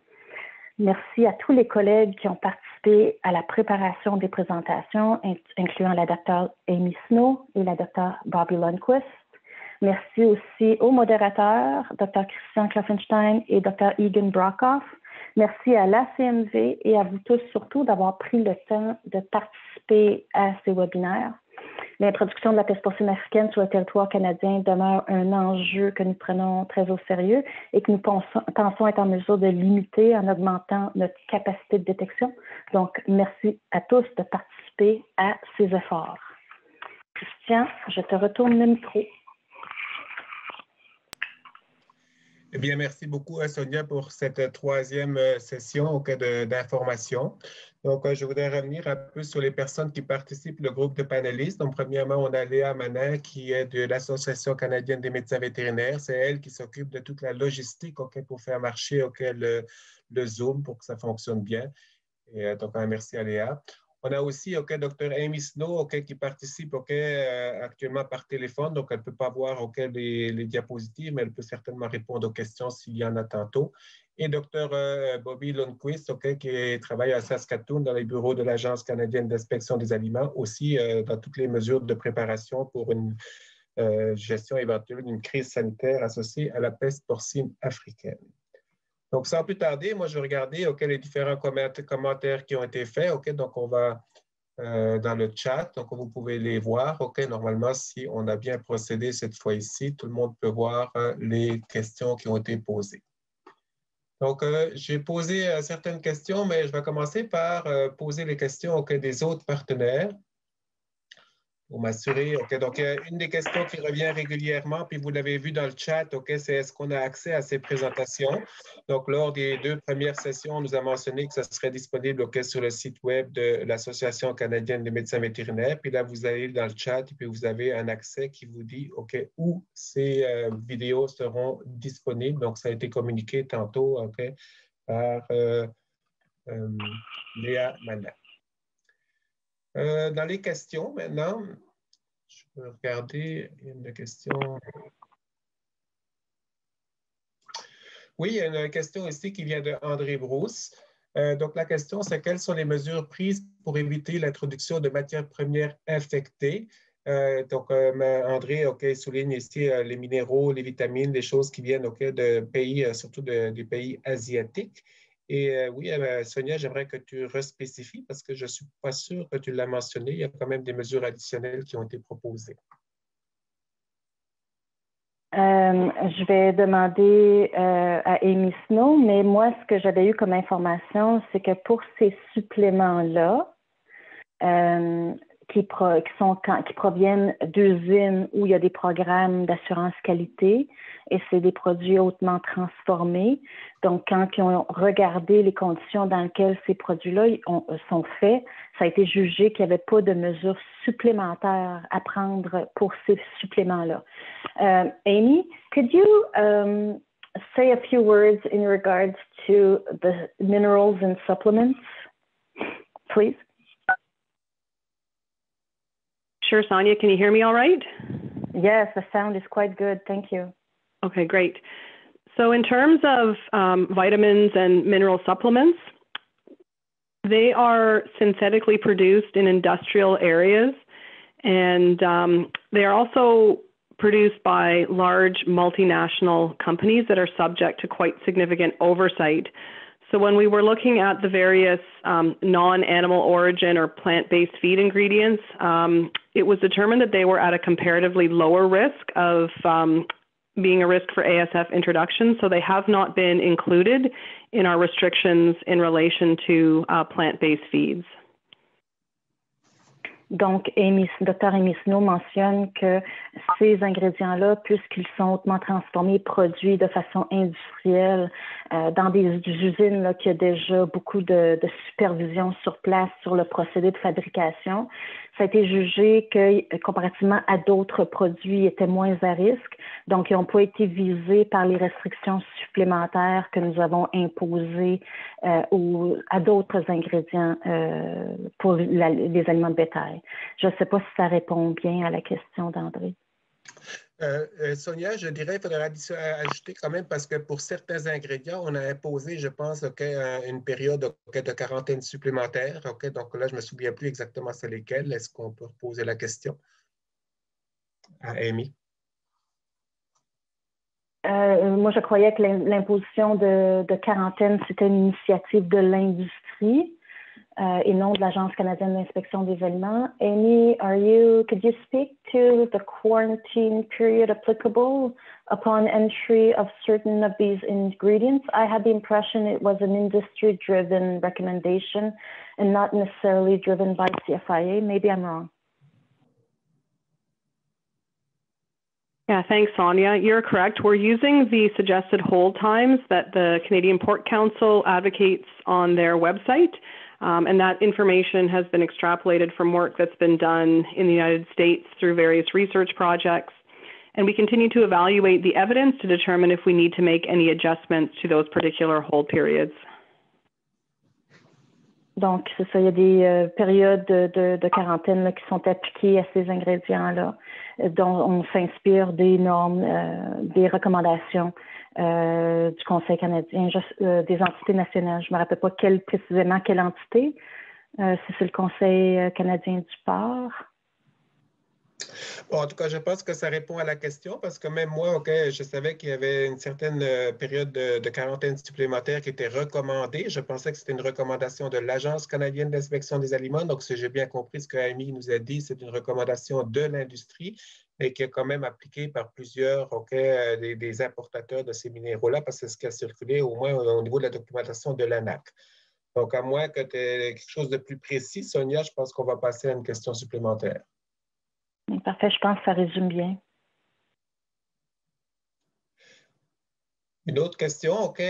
Merci à tous les collègues qui ont participé à la préparation des présentations, incluant la Dr. Amy Snow et la Dr. Bobby Lundquist. Merci aussi aux modérateurs, Dr. Christian Kloffenstein et Dr. Egan Brockhoff. Merci à l'ACMV et à vous tous surtout d'avoir pris le temps de participer à ces webinaires. L'introduction de la peste porcine africaine sur le territoire canadien demeure un enjeu que nous prenons très au sérieux et que nous pensons être en mesure de limiter en augmentant notre capacité de détection. Donc, merci à tous de participer à ces efforts. Christian, je te retourne le micro. Eh bien, merci beaucoup, Sonia, pour cette troisième session d'information. Donc, je voudrais revenir un peu sur les personnes qui participent, le groupe de panélistes. Donc, premièrement, on a Léa Manin, qui est de l'Association canadienne des médecins vétérinaires. C'est elle qui s'occupe de toute la logistique pour faire marcher le Zoom pour que ça fonctionne bien. Et donc, un merci à Léa. On a aussi Dr. Amy Snow qui participe actuellement par téléphone, donc elle ne peut pas voir les diapositives, mais elle peut certainement répondre aux questions s'il y en a tantôt. Et Dr. Bobby Lundquist qui travaille à Saskatoon dans les bureaux de l'Agence canadienne d'inspection des aliments, aussi dans toutes les mesures de préparation pour une gestion éventuelle d'une crise sanitaire associée à la peste porcine africaine. Donc, sans plus tarder, moi, je vais regarder les différents commentaires qui ont été faits. Donc, on va dans le chat. Donc, vous pouvez les voir. Normalement, si on a bien procédé cette fois ici, tout le monde peut voir les questions qui ont été posées. Donc, j'ai posé certaines questions, mais je vais commencer par poser les questions des autres partenaires. Pour m'assurer. Donc, une des questions qui revient régulièrement, puis vous l'avez vu dans le chat, c'est est-ce qu'on a accès à ces présentations? Donc, lors des 2 premières sessions, on nous a mentionné que ça serait disponible sur le site web de l'Association canadienne des médecins vétérinaires. Puis là, vous allez dans le chat et puis vous avez un accès qui vous dit où ces vidéos seront disponibles. Donc, ça a été communiqué tantôt par Léa Manin. Dans les questions, maintenant, je peux regarder une question. Oui, il y a une question ici qui vient de André Brousse. Donc, la question, c'est quelles sont les mesures prises pour éviter l'introduction de matières premières infectées? André souligne ici les minéraux, les vitamines, des choses qui viennent de pays, surtout des pays asiatiques. Et oui, Sonia, j'aimerais que tu respécifies parce que je ne suis pas sûr que tu l'as mentionné. Il y a quand même des mesures additionnelles qui ont été proposées. Je vais demander à Amy Snow, mais moi, ce que j'avais eu comme information, c'est que pour ces suppléments-là, qui proviennent d'usines où il y a des programmes d'assurance qualité et c'est des produits hautement transformés. Donc, quand ils ont regardé les conditions dans lesquelles ces produits-là sont faits, ça a été jugé qu'il n'y avait pas de mesures supplémentaires à prendre pour ces suppléments-là. Amy, could you say a few words in regards to the minerals and supplements, please? Sure, Sonia, can you hear me all right? Yes, the sound is quite good. Thank you. Okay, great. So in terms of vitamins and mineral supplements, they are synthetically produced in industrial areas, and they are also produced by large multinational companies that are subject to quite significant oversight. So when we were looking at the various non-animal origin or plant-based feed ingredients, it was determined that they were at a comparatively lower risk of being a risk for ASF introduction. So they have not been included in our restrictions in relation to plant-based feeds. Donc, Dr. Amy Snow mentionne que ces ingrédients-là, puisqu'ils sont hautement transformés, produits de façon industrielle dans des usines là, qui a déjà beaucoup de supervision sur place sur le procédé de fabrication, ça a été jugé que, comparativement à d'autres produits, ils étaient moins à risque. Donc, ils n'ont pas été visés par les restrictions supplémentaires que nous avons imposées à d'autres ingrédients pour les aliments de bétail. Je ne sais pas si ça répond bien à la question d'André. Sonia, je dirais qu'il faudrait ajouter quand même parce que pour certains ingrédients, on a imposé, je pense, une période de quarantaine supplémentaire. Donc là, je ne me souviens plus exactement c'est lesquels. Est-ce qu'on peut reposer la question à Amy? Moi, je croyais que l'imposition de quarantaine, c'était une initiative de l'industrie et non de l'Agence canadienne d'inspection des aliments. Amy, could you speak to the quarantine period applicable upon entry of certain of these ingredients? I had the impression it was an industry-driven recommendation and not necessarily driven by CFIA. Maybe I'm wrong. Yeah, thanks, Sonia. You're correct. We're using the suggested hold times that the Canadian Pork Council advocates on their website. And that information has been extrapolated from work that's been done in the United States through various research projects. And we continue to evaluate the evidence to determine if we need to make any adjustments to those particular hold periods. Donc, c'est ça, il y a des périodes de quarantaine là, qui sont appliquées à ces ingrédients-là, dont on s'inspire des normes, des recommandations du Conseil canadien, des entités nationales. Je ne me rappelle pas précisément quelle entité, si c'est le Conseil canadien du porc. Bon, en tout cas, je pense que ça répond à la question parce que même moi, je savais qu'il y avait une certaine période de quarantaine supplémentaire qui était recommandée. Je pensais que c'était une recommandation de l'Agence canadienne d'inspection des aliments. Donc, si j'ai bien compris ce que Amy nous a dit, c'est une recommandation de l'industrie et qui est quand même appliquée par plusieurs des importateurs de ces minéraux-là parce que c'est ce qui a circulé au moins au niveau de la documentation de l'ANAC. Donc, à moins que tu aies quelque chose de plus précis, Sonia, je pense qu'on va passer à une question supplémentaire. Parfait, je pense que ça résume bien. Une autre question qui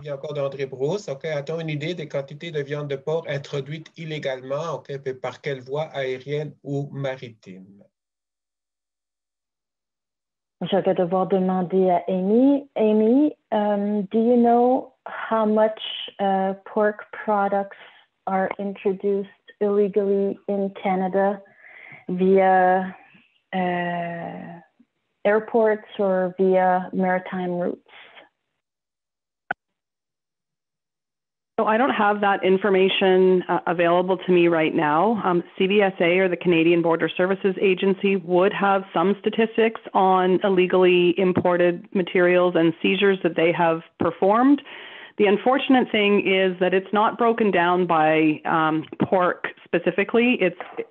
vient encore d'André Brousse. A-t-on une idée des quantités de viande de porc introduites illégalement par quelle voie aérienne ou maritime? Je vais devoir demander à Amy. Amy, do you know how much pork products are introduced illegally in Canada via airports or via maritime routes? So I don't have that information available to me right now. CBSA, or the Canadian Border Services Agency, would have some statistics on illegally imported materials and seizures that they have performed. The unfortunate thing is that it's not broken down by pork specifically.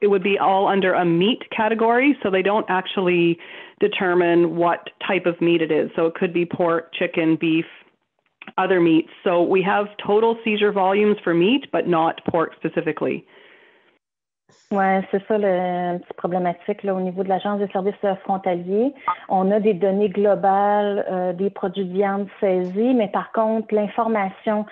It would be all under a meat category, so they don't actually determine what type of meat it is. So it could be pork, chicken, beef, other meats. So we have total seizure volumes for meat, but not pork specifically. Oui, c'est ça le petit problématique là, au niveau de l'Agence des services frontaliers. On a des données globales des produits de viande saisis, mais par contre, l'information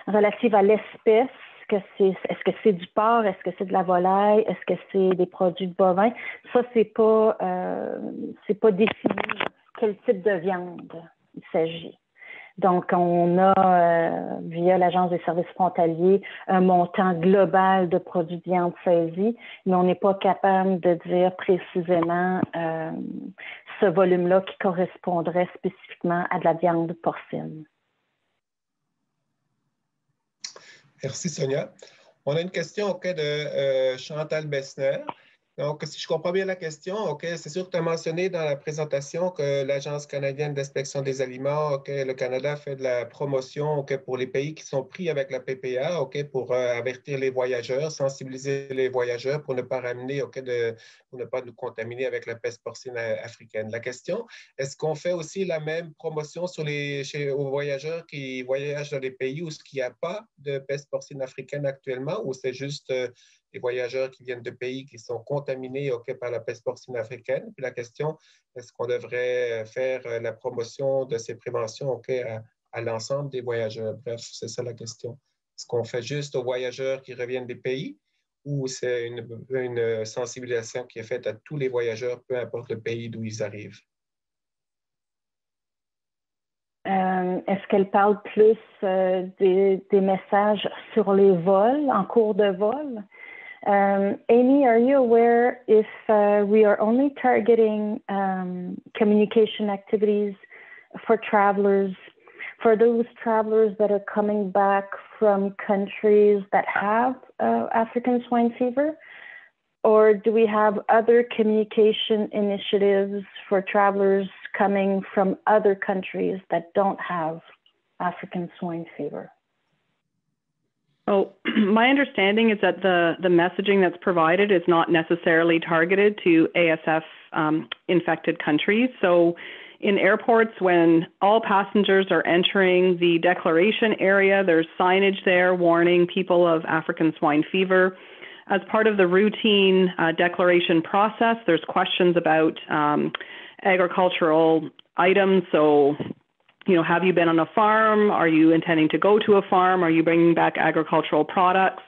relative à l'espèce, est-ce que c'est du porc, est-ce que c'est de la volaille, est-ce que c'est des produits de bovins, ça, c'est pas défini quel type de viande il s'agit. Donc, on a, via l'Agence des services frontaliers, un montant global de produits de viande saisis, mais on n'est pas capable de dire précisément ce volume-là qui correspondrait spécifiquement à de la viande porcine. Merci, Sonia. On a une question de Chantal Bessner. Donc, si je comprends bien la question, c'est sûr que tu as mentionné dans la présentation que l'Agence canadienne d'inspection des aliments, le Canada fait de la promotion pour les pays qui sont pris avec la PPA, pour avertir les voyageurs, sensibiliser les voyageurs pour ne pas ramener, pour ne pas nous contaminer avec la peste porcine africaine. La question, est-ce qu'on fait aussi la même promotion aux voyageurs qui voyagent dans des pays où il n'y a pas de peste porcine africaine actuellement, ou c'est juste les voyageurs qui viennent de pays qui sont contaminés par la peste porcine africaine? Puis la question, est-ce qu'on devrait faire la promotion de ces préventions à l'ensemble des voyageurs? Bref, c'est ça la question. Est-ce qu'on fait juste aux voyageurs qui reviennent des pays ou c'est une sensibilisation qui est faite à tous les voyageurs, peu importe le pays d'où ils arrivent? Est-ce qu'elle parle plus des messages sur les vols, en cours de vol? Amy, are you aware if we are only targeting communication activities for travelers, for those travelers that are coming back from countries that have African swine fever? Or do we have other communication initiatives for travelers coming from other countries that don't have African swine fever? Oh, my understanding is that the messaging that's provided is not necessarily targeted to ASF infected countries. So in airports, when all passengers are entering the declaration area, there's signage there warning people of African swine fever. As part of the routine declaration process, there's questions about agricultural items. So, have you been on a farm? Are you intending to go to a farm? Are you bringing back agricultural products?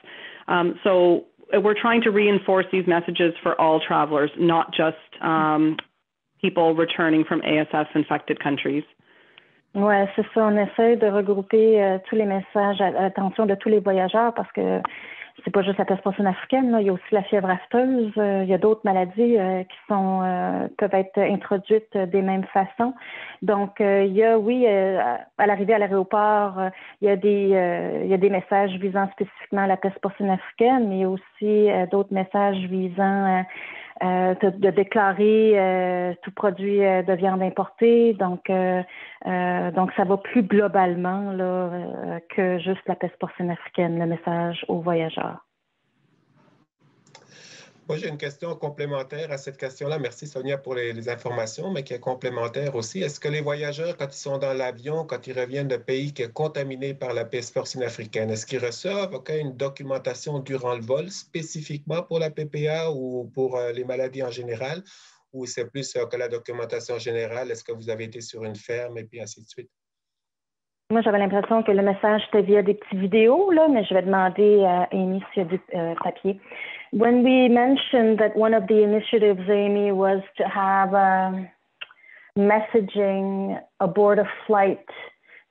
So we're trying to reinforce these messages for all travelers, not just people returning from ASF-infected countries. Oui, c'est ça. On essaie de regrouper tous les messages à l'attention de tous les voyageurs parce que c'est pas juste la peste porcine africaine, là. Il y a aussi la fièvre afteuse. Il y a d'autres maladies qui peuvent être introduites des mêmes façons. Donc, il y a, oui, à l'arrivée à l'aéroport, il y a des messages visant spécifiquement la peste porcine africaine, mais il y a aussi d'autres messages visant de déclarer tout produit de viande importée. Donc, ça va plus globalement là, que juste la peste porcine africaine, le message aux voyageurs. Moi, j'ai une question complémentaire à cette question-là. Merci, Sonia, pour les informations, mais qui est complémentaire aussi. Est-ce que les voyageurs, quand ils sont dans l'avion, quand ils reviennent d'un pays qui est contaminé par la peste porcine africaine, est-ce qu'ils reçoivent une documentation durant le vol spécifiquement pour la PPA ou pour les maladies en général? Ou c'est plus que la documentation générale? Est-ce que vous avez été sur une ferme et puis ainsi de suite? Moi, j'avais l'impression que le message était via des petites vidéos, là, mais je vais demander à Amy s'il y a du papier. When we mentioned that one of the initiatives, Amy, was to have messaging aboard a flight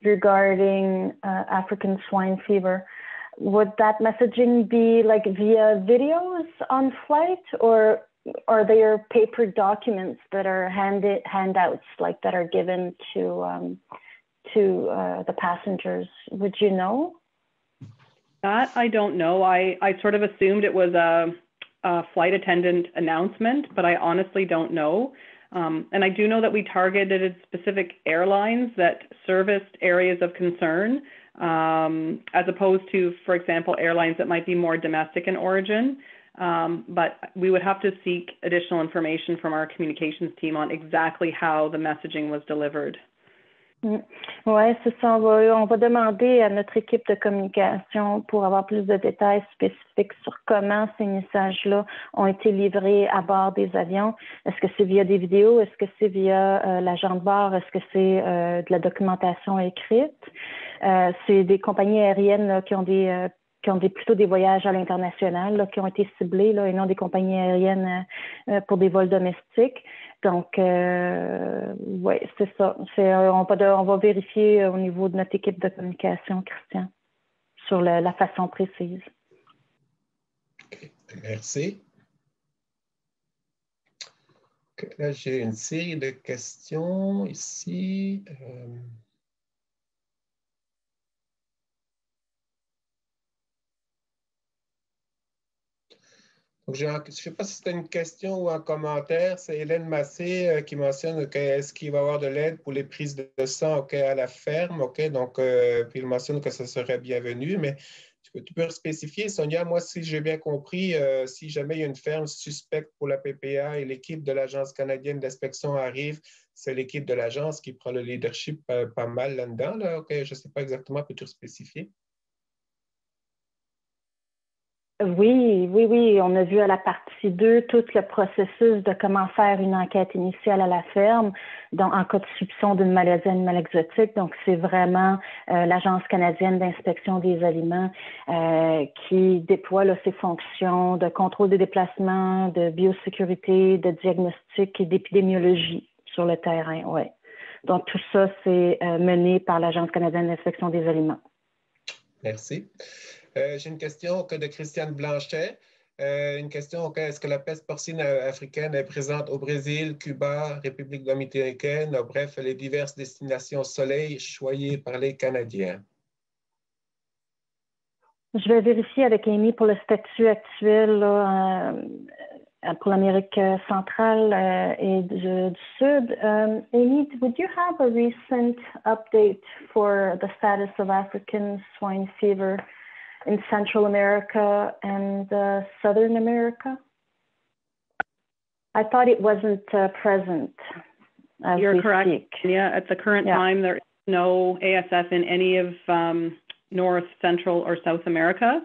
regarding African swine fever, would that messaging be like via videos on flight, or are there paper documents that are handouts like that are given to the passengers? Would you know? That I don't know. I sort of assumed it was a flight attendant announcement, but I honestly don't know. And I do know that we targeted specific airlines that serviced areas of concern, as opposed to, for example, airlines that might be more domestic in origin. But we would have to seek additional information from our communications team on exactly how the messaging was delivered. Oui, c'est ça. On va demander à notre équipe de communication pour avoir plus de détails spécifiques sur comment ces messages-là ont été livrés à bord des avions. Est-ce que c'est via des vidéos? Est-ce que c'est via l'agent de bord? Est-ce que c'est de la documentation écrite? C'est des compagnies aériennes là, qui ont plutôt des voyages à l'international, qui ont été ciblés, là, et non des compagnies aériennes pour des vols domestiques. Donc, oui, c'est ça. On va vérifier au niveau de notre équipe de communication, Christian, sur la façon précise. Okay. Merci. Okay. Là, j'ai une série de questions ici. Donc, je ne sais pas si c'était une question ou un commentaire. C'est Hélène Massé qui mentionne est-ce qu'il va y avoir de l'aide pour les prises de sang à la ferme. Donc, puis il mentionne que ce serait bienvenu. Mais tu peux spécifier, Sonia, moi, si j'ai bien compris, si jamais il y a une ferme suspecte pour la PPA et l'équipe de l'Agence canadienne d'inspection arrive, c'est l'équipe de l'agence qui prend le leadership pas mal là-dedans. Là. Je ne sais pas exactement, peux-tu spécifier? Oui. On a vu à la partie 2 tout le processus de comment faire une enquête initiale à la ferme en cas de soupçon d'une maladie animale exotique. Donc, c'est vraiment l'Agence canadienne d'inspection des aliments qui déploie là, ses fonctions de contrôle des déplacements, de biosécurité, de diagnostic et d'épidémiologie sur le terrain. Ouais. Donc, tout ça, c'est mené par l'Agence canadienne d'inspection des aliments. Merci. J'ai une question de Christiane Blanchet. Une question, est-ce que la peste porcine africaine est présente au Brésil, Cuba, République dominicaine, bref, les diverses destinations soleil choyées par les Canadiens? Je vais vérifier avec Amy pour le statut actuel là, pour l'Amérique centrale et du Sud. Amy, would you have a recent update for the status of African swine fever in Central America and Southern America? I thought it wasn't present. You're correct. Yeah, at the current time, there is no ASF in any of North, Central, or South America.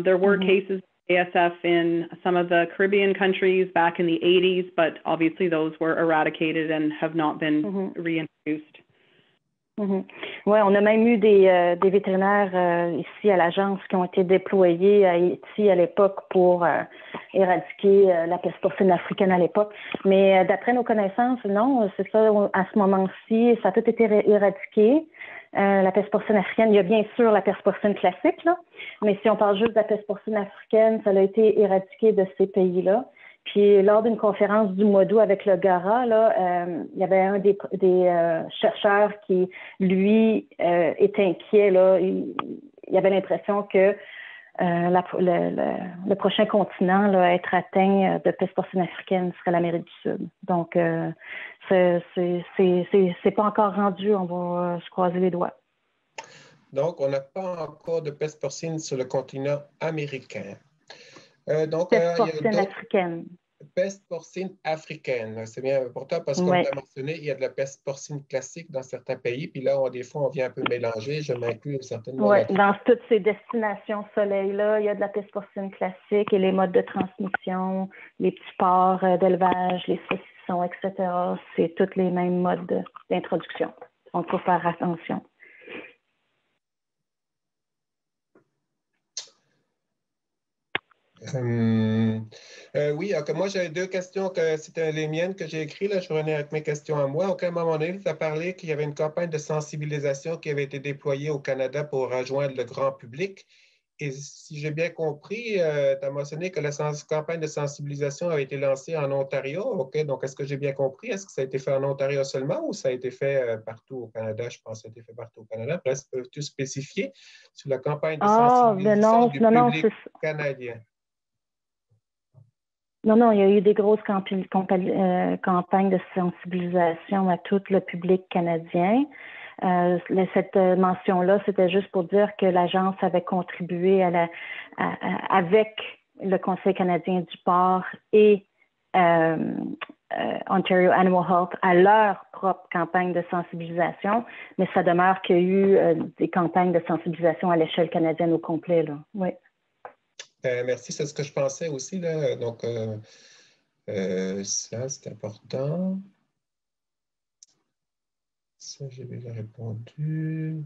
There were cases of ASF in some of the Caribbean countries back in the 80s, but obviously those were eradicated and have not been reintroduced. Oui, on a même eu des vétérinaires ici à l'agence qui ont été déployés à Haïti à l'époque pour éradiquer la peste porcine africaine à l'époque. Mais d'après nos connaissances, non, c'est ça, à ce moment-ci, ça a tout été éradiqué. La peste porcine africaine, il y a bien sûr la peste porcine classique, là, mais si on parle juste de la peste porcine africaine, ça a été éradiqué de ces pays-là. Puis lors d'une conférence du mois d'août avec le GARA, là, il y avait un des chercheurs qui, lui, était inquiet. Là. Il avait l'impression que le prochain continent là, à être atteint de peste porcine africaine serait l'Amérique du Sud. Donc, c'est pas encore rendu. On va se croiser les doigts. Donc, on n'a pas encore de peste porcine sur le continent américain. Peste porcine africaine. Peste porcine africaine, c'est bien important parce que, comme tu as mentionné, il y a de la peste porcine classique dans certains pays, puis là, des fois, on vient un peu mélanger, je m'inclus certainement. Oui, dans toutes ces destinations soleil-là, il y a de la peste porcine classique et les modes de transmission, les petits porcs d'élevage, les saucissons, etc. C'est tous les mêmes modes d'introduction. Donc, il faut faire attention. Oui, moi j'avais deux questions, que c'était les miennes que j'ai écrites. Là, je revenais avec mes questions à moi. À un moment donné, tu as parlé qu'il y avait une campagne de sensibilisation qui avait été déployée au Canada pour rejoindre le grand public. Et si j'ai bien compris, tu as mentionné que la campagne de sensibilisation avait été lancée en Ontario. OK, donc est-ce que j'ai bien compris? Est-ce que ça a été fait en Ontario seulement ou ça a été fait partout au Canada? Je pense que ça a été fait partout au Canada. Est-ce que peux-tu spécifier sur la campagne de sensibilisation du public canadien? Non, il y a eu des grosses campagnes de sensibilisation à tout le public canadien. Cette mention-là, c'était juste pour dire que l'agence avait contribué avec le Conseil canadien du porc et Ontario Animal Health à leur propre campagne de sensibilisation, mais ça demeure qu'il y a eu des campagnes de sensibilisation à l'échelle canadienne au complet, là. Oui. Merci, c'est ce que je pensais aussi, là. Donc, ça, c'est important. Ça, j'ai déjà répondu.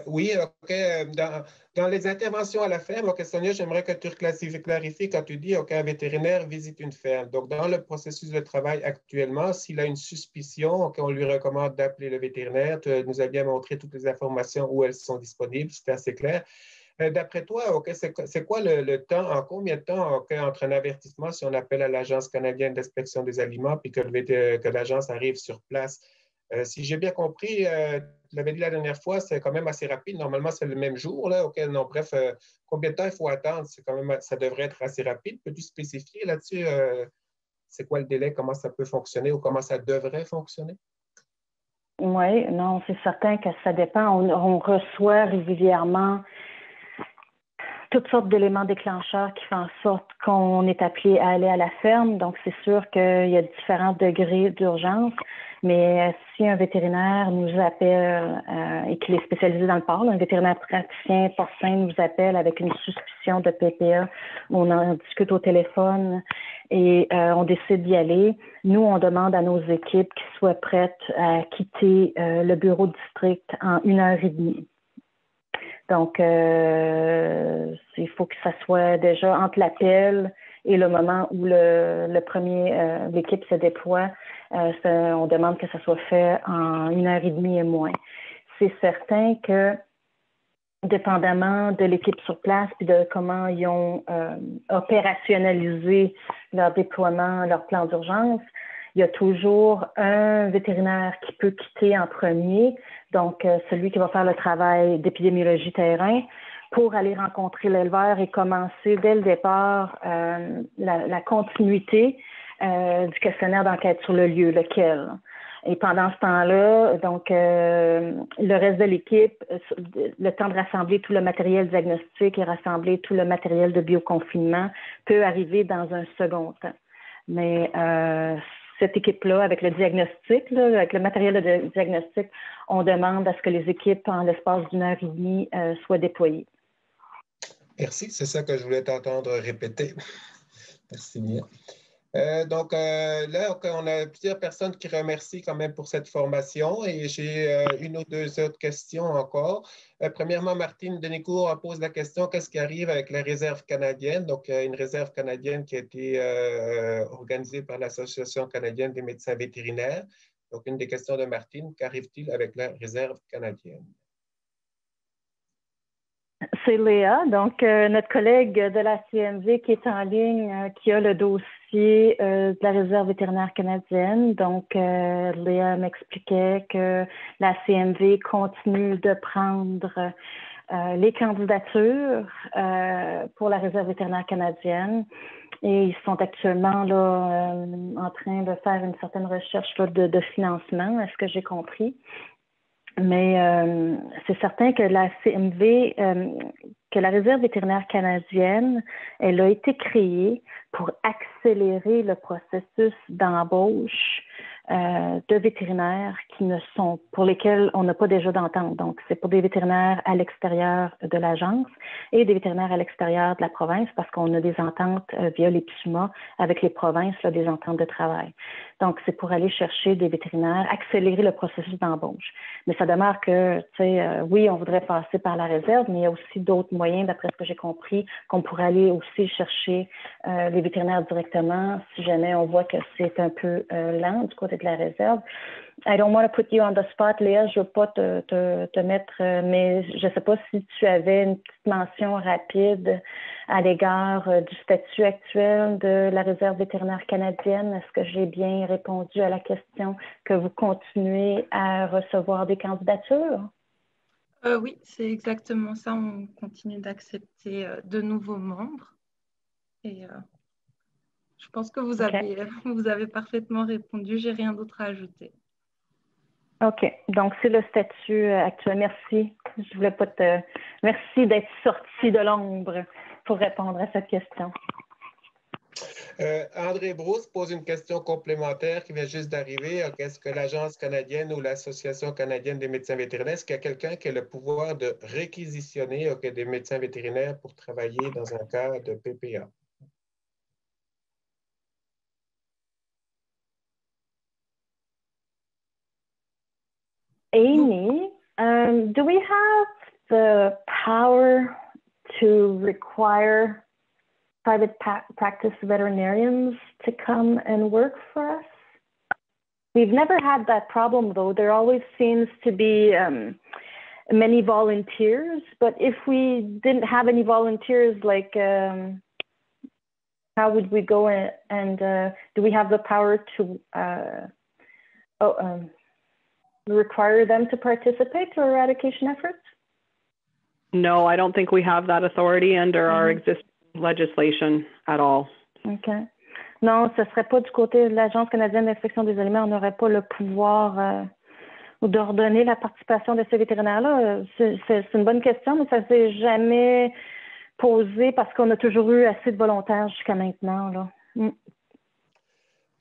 Oui, OK. Dans les interventions à la ferme, OK, Sonia, j'aimerais que tu clarifies quand tu dis, OK, un vétérinaire visite une ferme. Donc, dans le processus de travail actuellement, s'il a une suspicion, OK, on lui recommande d'appeler le vétérinaire. Tu nous as bien montré toutes les informations où elles sont disponibles, c'était assez clair. D'après toi, OK, c'est quoi le temps, en combien de temps, OK, entre un avertissement, si on appelle à l'Agence canadienne d'inspection des aliments, puis que l'agence arrive sur place? Si j'ai bien compris, tu l'avais dit la dernière fois, c'est quand même assez rapide. Normalement, c'est le même jour, là. OK, non, bref, combien de temps il faut attendre? C'est quand même, ça devrait être assez rapide. Peux-tu spécifier là-dessus, c'est quoi le délai, comment ça peut fonctionner ou comment ça devrait fonctionner? Oui, non, c'est certain que ça dépend. On reçoit régulièrement toutes sortes d'éléments déclencheurs qui font en sorte qu'on est appelé à aller à la ferme. Donc, c'est sûr qu'il y a différents degrés d'urgence. Mais si un vétérinaire nous appelle et qu'il est spécialisé dans le porc, un vétérinaire praticien porcin nous appelle avec une suspicion de PPA, on en discute au téléphone et on décide d'y aller. Nous, on demande à nos équipes qu'ils soient prêtes à quitter le bureau de district en 1h30. Donc, il faut que ça soit déjà entre l'appel et le moment où l'équipe se déploie. On demande que ça soit fait en 1h30 et moins. C'est certain que, dépendamment de l'équipe sur place et de comment ils ont opérationnalisé leur déploiement, leur plan d'urgence, il y a toujours un vétérinaire qui peut quitter en premier, donc celui qui va faire le travail d'épidémiologie terrain, pour aller rencontrer l'éleveur et commencer dès le départ la continuité du questionnaire d'enquête sur le lieu, lequel. Et pendant ce temps-là, donc le reste de l'équipe, le temps de rassembler tout le matériel diagnostique et rassembler tout le matériel de bioconfinement peut arriver dans un second temps. Mais cette équipe-là, avec le diagnostic, là, avec le matériel de diagnostic, on demande à ce que les équipes, en l'espace d'1h30, soient déployées. Merci, c'est ça que je voulais t'entendre répéter. Merci bien. Donc là, on a plusieurs personnes qui remercient quand même pour cette formation et j'ai une ou deux autres questions encore. Premièrement, Martine Denicourt pose la question, qu'est-ce qui arrive avec la réserve canadienne? Donc, une réserve canadienne qui a été organisée par l'Association canadienne des médecins vétérinaires. Donc, une des questions de Martine, qu'arrive-t-il avec la réserve canadienne? C'est Léa, donc notre collègue de la CMV qui est en ligne, qui a le dossier de la réserve vétérinaire canadienne. Donc, Léa m'expliquait que la CMV continue de prendre les candidatures pour la réserve vétérinaire canadienne. Et ils sont actuellement là en train de faire une certaine recherche là, de financement, est-ce que j'ai compris? Mais c'est certain que la CMV, que la réserve vétérinaire canadienne, elle a été créée pour accélérer le processus d'embauche de vétérinaires pour lesquels on n'a pas déjà d'entente. Donc, c'est pour des vétérinaires à l'extérieur de l'agence et des vétérinaires à l'extérieur de la province parce qu'on a des ententes via les PSUMA avec les provinces, là, des ententes de travail. Donc, c'est pour aller chercher des vétérinaires, accélérer le processus d'embauche. Mais ça demeure que, tu sais, oui, on voudrait passer par la réserve, mais il y a aussi d'autres moyens, d'après ce que j'ai compris, qu'on pourrait aller aussi chercher les vétérinaires directement si jamais on voit que c'est un peu lent du côté de la réserve. I don't want to put you on the spot, Léa, je ne veux pas te mettre, mais je ne sais pas si tu avais une petite mention rapide à l'égard du statut actuel de la réserve vétérinaire canadienne. Est-ce que j'ai bien répondu à la question que vous continuez à recevoir des candidatures? Oui, c'est exactement ça. On continue d'accepter de nouveaux membres. Et je pense que vous avez parfaitement répondu. J'ai rien d'autre à ajouter. OK. Donc, c'est le statut actuel. Merci. Je voulais pas Merci d'être sorti de l'ombre pour répondre à cette question. André Brousse pose une question complémentaire qui vient juste d'arriver. Est-ce que l'Agence canadienne ou l'Association canadienne des médecins vétérinaires, est-ce qu'il y a quelqu'un qui a le pouvoir de réquisitionner des médecins vétérinaires pour travailler dans un cas de PPA? Amy, do we have the power to require private practice veterinarians to come and work for us? We've never had that problem, though. There always seems to be many volunteers, but if we didn't have any volunteers, like how would we go and do we have the power to require them to participate to eradication efforts? No, I don't think we have that authority under our existing legislation at all. OK. Non, ce ne serait pas du côté de l'Agence canadienne d'inspection des aliments. On n'aurait pas le pouvoir d'ordonner la participation de ces vétérinaires-là. C'est une bonne question, mais ça ne s'est jamais posé parce qu'on a toujours eu assez de volontaires jusqu'à maintenant, là.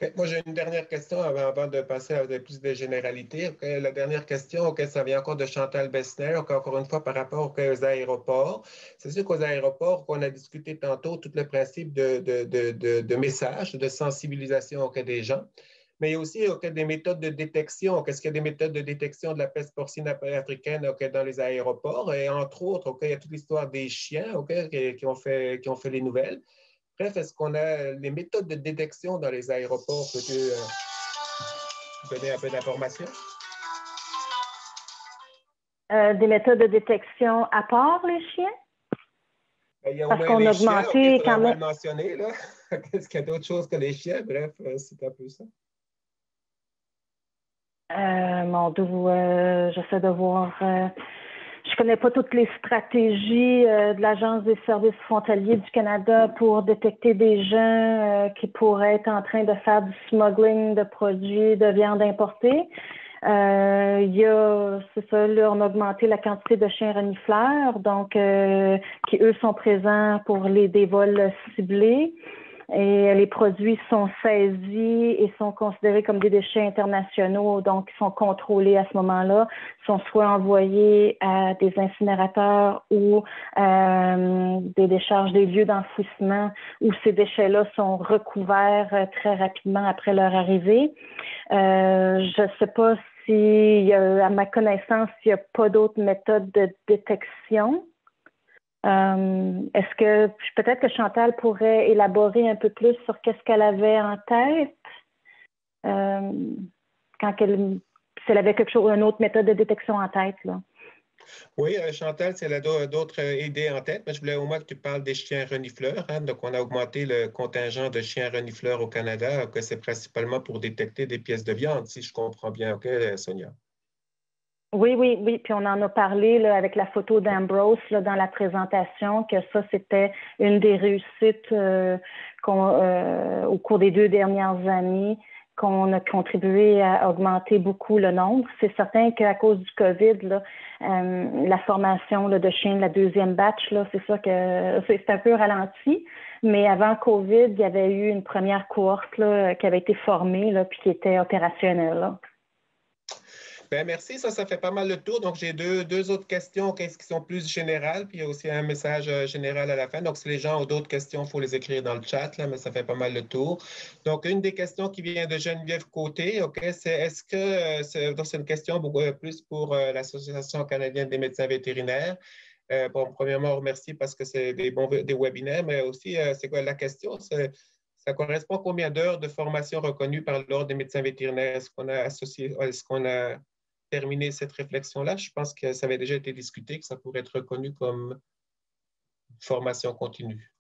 Okay. Moi, j'ai une dernière question avant de passer à plus de généralités. Okay. La dernière question, ça vient encore de Chantal Bessner, encore une fois par rapport aux aéroports. C'est sûr qu'aux aéroports, on a discuté tantôt tout le principe de message, de sensibilisation des gens. Mais il y a aussi des méthodes de détection. Est-ce qu'il y a des méthodes de détection de la peste porcine africaine dans les aéroports? Et entre autres, il y a toute l'histoire des chiens qui ont fait les nouvelles. Bref, est-ce qu'on a les méthodes de détection dans les aéroports? Peux-tu donner un peu d'informations? Des méthodes de détection à part les chiens? Il y a parce qu'on a augmenté quand même. Mentionner, là. Est-ce qu'il y a d'autres choses que les chiens? Bref, c'est un peu ça. Mon Dieu, j'essaie de voir. Je connais pas toutes les stratégies de l'Agence des services frontaliers du Canada pour détecter des gens qui pourraient être en train de faire du smuggling de produits de viande importée. Il y a, c'est ça, là, on a augmenté la quantité de chiens renifleurs, donc qui eux sont présents pour des vols ciblés. Et les produits sont saisis et sont considérés comme des déchets internationaux, donc ils sont contrôlés à ce moment-là, sont soit envoyés à des incinérateurs ou des décharges, des lieux d'enfouissement où ces déchets-là sont recouverts très rapidement après leur arrivée. Je ne sais pas si, à ma connaissance, il n'y a pas d'autres méthodes de détection. Est-ce que peut-être que Chantal pourrait élaborer un peu plus sur qu'est-ce qu'elle avait en tête quand si elle avait quelque chose, une autre méthode de détection en tête, là? Oui, Chantal, si elle a d'autres idées en tête, mais je voulais au moins que tu parles des chiens renifleurs. Hein? Donc, on a augmenté le contingent de chiens renifleurs au Canada, que c'est principalement pour détecter des pièces de viande, si je comprends bien. OK, Sonia? Oui. Puis on en a parlé là, avec la photo d'Ambrose là, dans la présentation, que ça, c'était une des réussites au cours des 2 dernières années, qu'on a contribué à augmenter beaucoup le nombre. C'est certain qu'à cause du COVID, là, la formation là, de chiens de la 2e batch, là, c'est ça que c'est un peu ralenti. Mais avant COVID, il y avait eu une première cohorte là, qui avait été formée là, puis qui était opérationnelle. Là. Bien, merci, ça fait pas mal le tour. Donc, j'ai deux autres questions qui sont plus générales, puis il y a aussi un message général à la fin. Donc, si les gens ont d'autres questions, il faut les écrire dans le chat, là, mais ça fait pas mal le tour. Donc, une des questions qui vient de Geneviève Côté, OK, c'est est-ce que, c'est une question beaucoup plus pour l'Association canadienne des médecins vétérinaires. Bon, premièrement, remercie parce que c'est des webinaires, mais aussi, c'est quoi la question? Ça correspond à combien d'heures de formation reconnues par l'Ordre des médecins vétérinaires? Est-ce qu'on a terminé cette réflexion-là? Je pense que ça avait déjà été discuté, que ça pourrait être reconnu comme formation continue.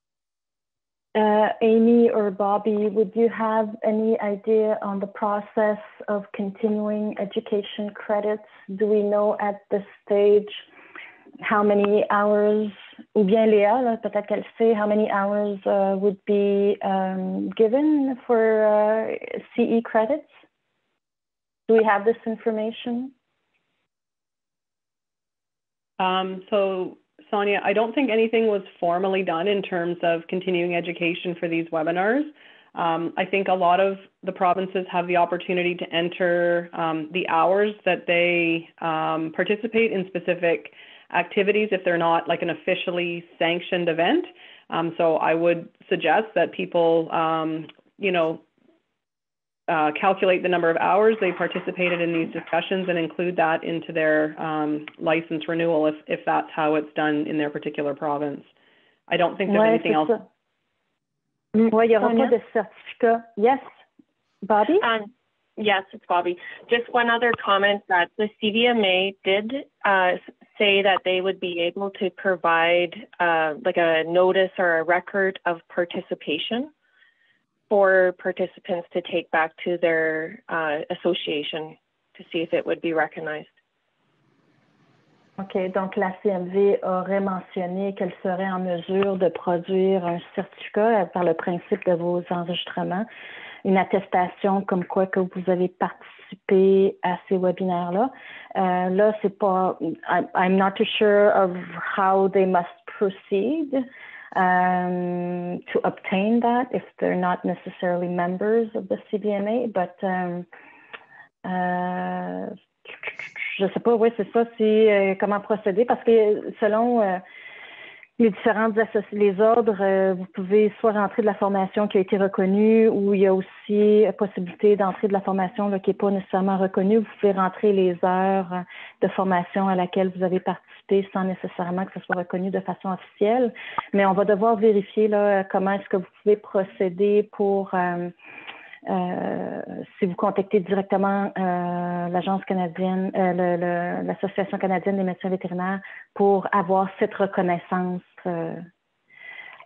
Amy or Bobby, would you have any idea on the process of continuing education credits? Do we know at this stage how many hours, ou bien Léa, peut-être qu'elle sait, how many hours would be given for CE credits? Do we have this information? So Sonia, I don't think anything was formally done in terms of continuing education for these webinars. I think a lot of the provinces have the opportunity to enter the hours that they participate in specific activities if they're not like an officially sanctioned event. So I would suggest that people, calculate the number of hours they participated in these discussions and include that into their license renewal if that's how it's done in their particular province. I don't think there's anything else. Oui, il y aura pas de certificat. Yes, Bobby? Yes, it's Bobby. Just one other comment that the CVMA did say that they would be able to provide like a notice or a record of participation for participants to take back to their association to see if it would be recognized. OK, donc la CMV aurait mentionné qu'elle serait en mesure de produire un certificat par le principe de vos enregistrements, une attestation comme quoi que vous avez participé à ces webinaires-là. Là, c'est pas, I'm not too sure of how they must proceed to obtain that if they're not necessarily members of the CVMA, but je sais pas, oui, c'est ça, comment procéder, parce que selon les différentes les ordres, vous pouvez soit rentrer de la formation qui a été reconnue ou il y a aussi possibilité d'entrer de la formation là, qui n'est pas nécessairement reconnue. Vous pouvez rentrer les heures de formation à laquelle vous avez participé sans nécessairement que ce soit reconnu de façon officielle. Mais on va devoir vérifier là, comment est-ce que vous pouvez procéder pour... si vous contactez directement l'Agence canadienne, l'Association canadienne des médecins vétérinaires pour avoir cette reconnaissance.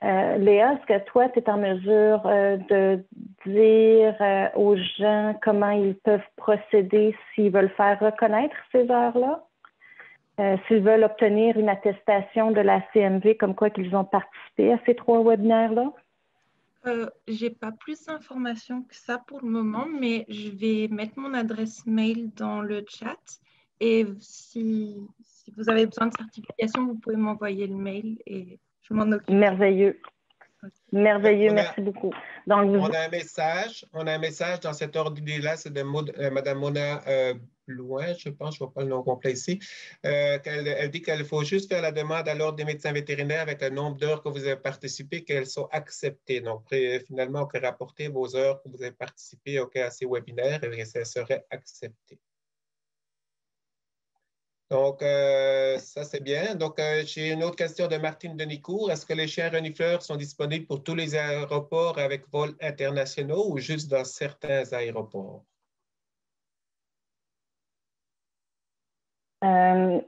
Léa, est-ce que toi, tu es en mesure de dire aux gens comment ils peuvent procéder s'ils veulent faire reconnaître ces heures-là? S'ils veulent obtenir une attestation de la CMV comme quoi qu'ils ont participé à ces 3 webinaires-là? J'ai pas plus d'informations que ça pour le moment, mais je vais mettre mon adresse mail dans le chat et si vous avez besoin de certification, vous pouvez m'envoyer le mail et je m'en occupe. Merveilleux. Merveilleux, merci beaucoup. Donc, on a un message dans cet ordre-là, c'est de Mme Mona Blouin, je pense, je ne vois pas le nom complet ici. Elle dit qu'il faut juste faire la demande à l'Ordre des médecins vétérinaires avec le nombre d'heures que vous avez participé, qu'elles sont acceptées. Donc, finalement, on peut rapporter vos heures que vous avez participé à ces webinaires et que ça serait accepté. Donc, ça, c'est bien. Donc, j'ai une autre question de Martine Denicourt. Est-ce que les chiens renifleurs sont disponibles pour tous les aéroports avec vols internationaux ou juste dans certains aéroports?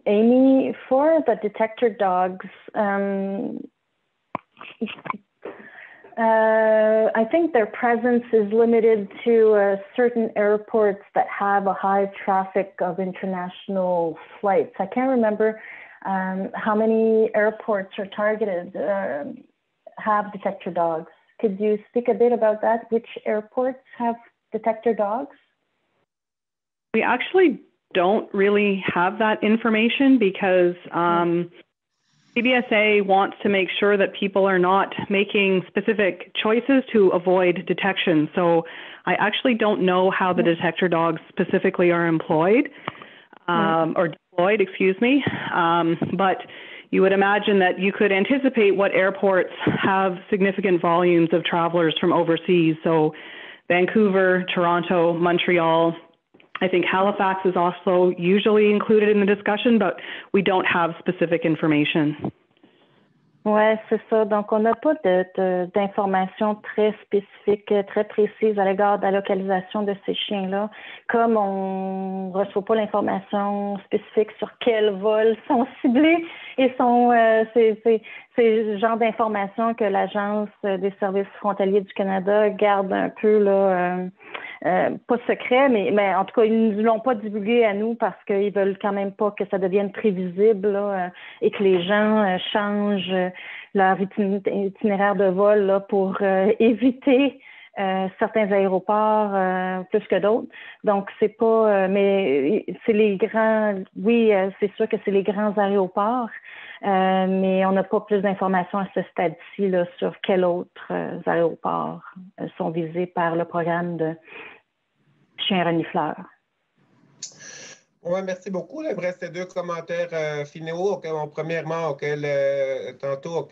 Amy, for the detector dogs, I think their presence is limited to certain airports that have a high traffic of international flights. I can't remember how many airports are targeted, have detector dogs. Could you speak a bit about that? Which airports have detector dogs? We actually don't really have that information because CBSA wants to make sure that people are not making specific choices to avoid detection. So I actually don't know how the detector dogs specifically are employed or deployed, excuse me. But you would imagine that you could anticipate what airports have significant volumes of travelers from overseas. So Vancouver, Toronto, Montreal. I think Halifax is also usually included in the discussion, but we don't have specific information. Oui, c'est ça. Donc, on n'a pas d'informations très spécifiques, très précises à l'égard de la localisation de ces chiens-là. Comme on ne reçoit pas l'information spécifique sur quels vols sont ciblés et c'est le genre d'informations que l'Agence des services frontaliers du Canada garde un peu là, pas secret, mais en tout cas, ils ne l'ont pas divulgué à nous parce qu'ils veulent quand même pas que ça devienne prévisible là, et que les gens changent leur itinéraire de vol là, pour éviter certains aéroports plus que d'autres. Donc, c'est pas, mais c'est les grands, oui, c'est sûr que c'est les grands aéroports, mais on n'a pas plus d'informations à ce stade-ci là, sur quels autres aéroports sont visés par le programme de chien renifleur. Ouais, merci beaucoup. Il me reste deux commentaires finaux. Okay. Bon, premièrement, tantôt,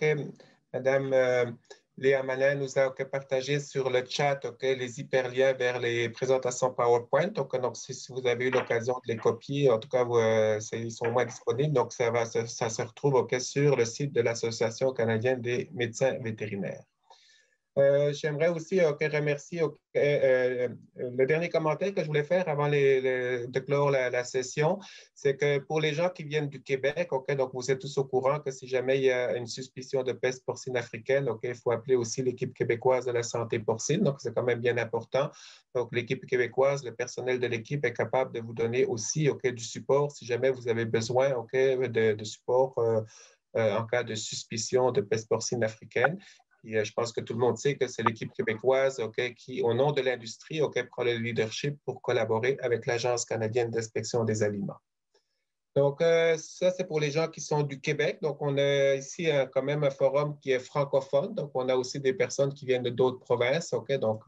Madame Léa Manin nous a partagé sur le chat les hyperliens vers les présentations PowerPoint. Donc, si vous avez eu l'occasion de les copier, en tout cas, ils sont au moins disponibles. Donc, ça se retrouve sur le site de l'Association canadienne des médecins vétérinaires. J'aimerais aussi remercier le dernier commentaire que je voulais faire avant de clore la session, c'est que pour les gens qui viennent du Québec, donc vous êtes tous au courant que si jamais il y a une suspicion de peste porcine africaine, il faut appeler aussi l'équipe québécoise de la santé porcine, donc c'est quand même bien important. Donc l'équipe québécoise, le personnel de l'équipe est capable de vous donner aussi du support si jamais vous avez besoin de support en cas de suspicion de peste porcine africaine. Et je pense que tout le monde sait que c'est l'équipe québécoise qui, au nom de l'industrie, prend le leadership pour collaborer avec l'Agence canadienne d'inspection des aliments. Donc, ça, c'est pour les gens qui sont du Québec. Donc, on a ici quand même un forum qui est francophone. Donc, on a aussi des personnes qui viennent d'autres provinces. Donc,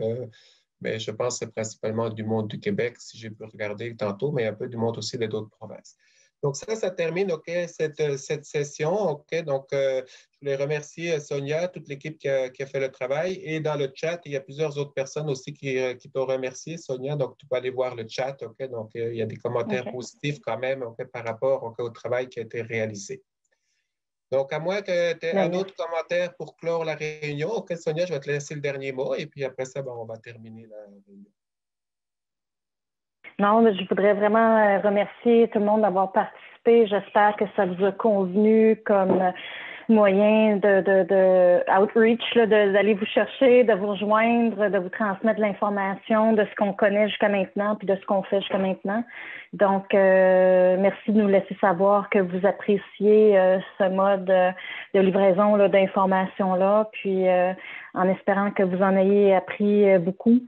mais je pense que c'est principalement du monde du Québec, si j'ai pu regarder tantôt, mais un peu du monde aussi d'autres provinces. Donc, ça termine cette session. Donc, je voulais remercier Sonia, toute l'équipe qui a fait le travail. Et dans le chat, il y a plusieurs autres personnes aussi qui t'ont remercié, Sonia. Donc, tu peux aller voir le chat. Donc, il y a des commentaires positifs quand même par rapport au travail qui a été réalisé. Donc, à moins que tu aies un autre commentaire pour clore la réunion, Sonia, je vais te laisser le dernier mot. Et puis après ça, on va terminer la réunion. Non, mais je voudrais vraiment remercier tout le monde d'avoir participé. J'espère que ça vous a convenu comme moyen de outreach, d'aller vous chercher, de vous rejoindre, de vous transmettre l'information de ce qu'on connaît jusqu'à maintenant puis de ce qu'on fait jusqu'à maintenant. Donc, merci de nous laisser savoir que vous appréciez ce mode de livraison d'informations-là, puis en espérant que vous en ayez appris beaucoup.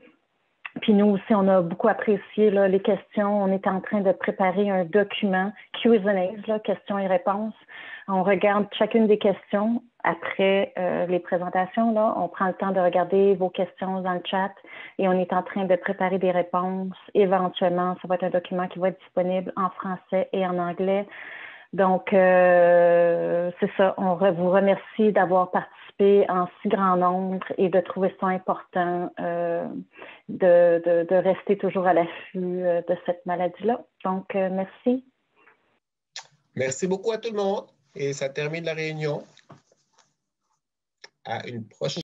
Puis nous aussi, on a beaucoup apprécié les questions. On est en train de préparer un document, Q&A, questions et réponses. On regarde chacune des questions après les présentations. On prend le temps de regarder vos questions dans le chat et on est en train de préparer des réponses. Éventuellement, ça va être un document qui va être disponible en français et en anglais. Donc, c'est ça. On vous remercie d'avoir participé en si grand nombre et de trouver ça important de rester toujours à l'affût de cette maladie-là. Donc, merci. Merci beaucoup à tout le monde et ça termine la réunion. À une prochaine.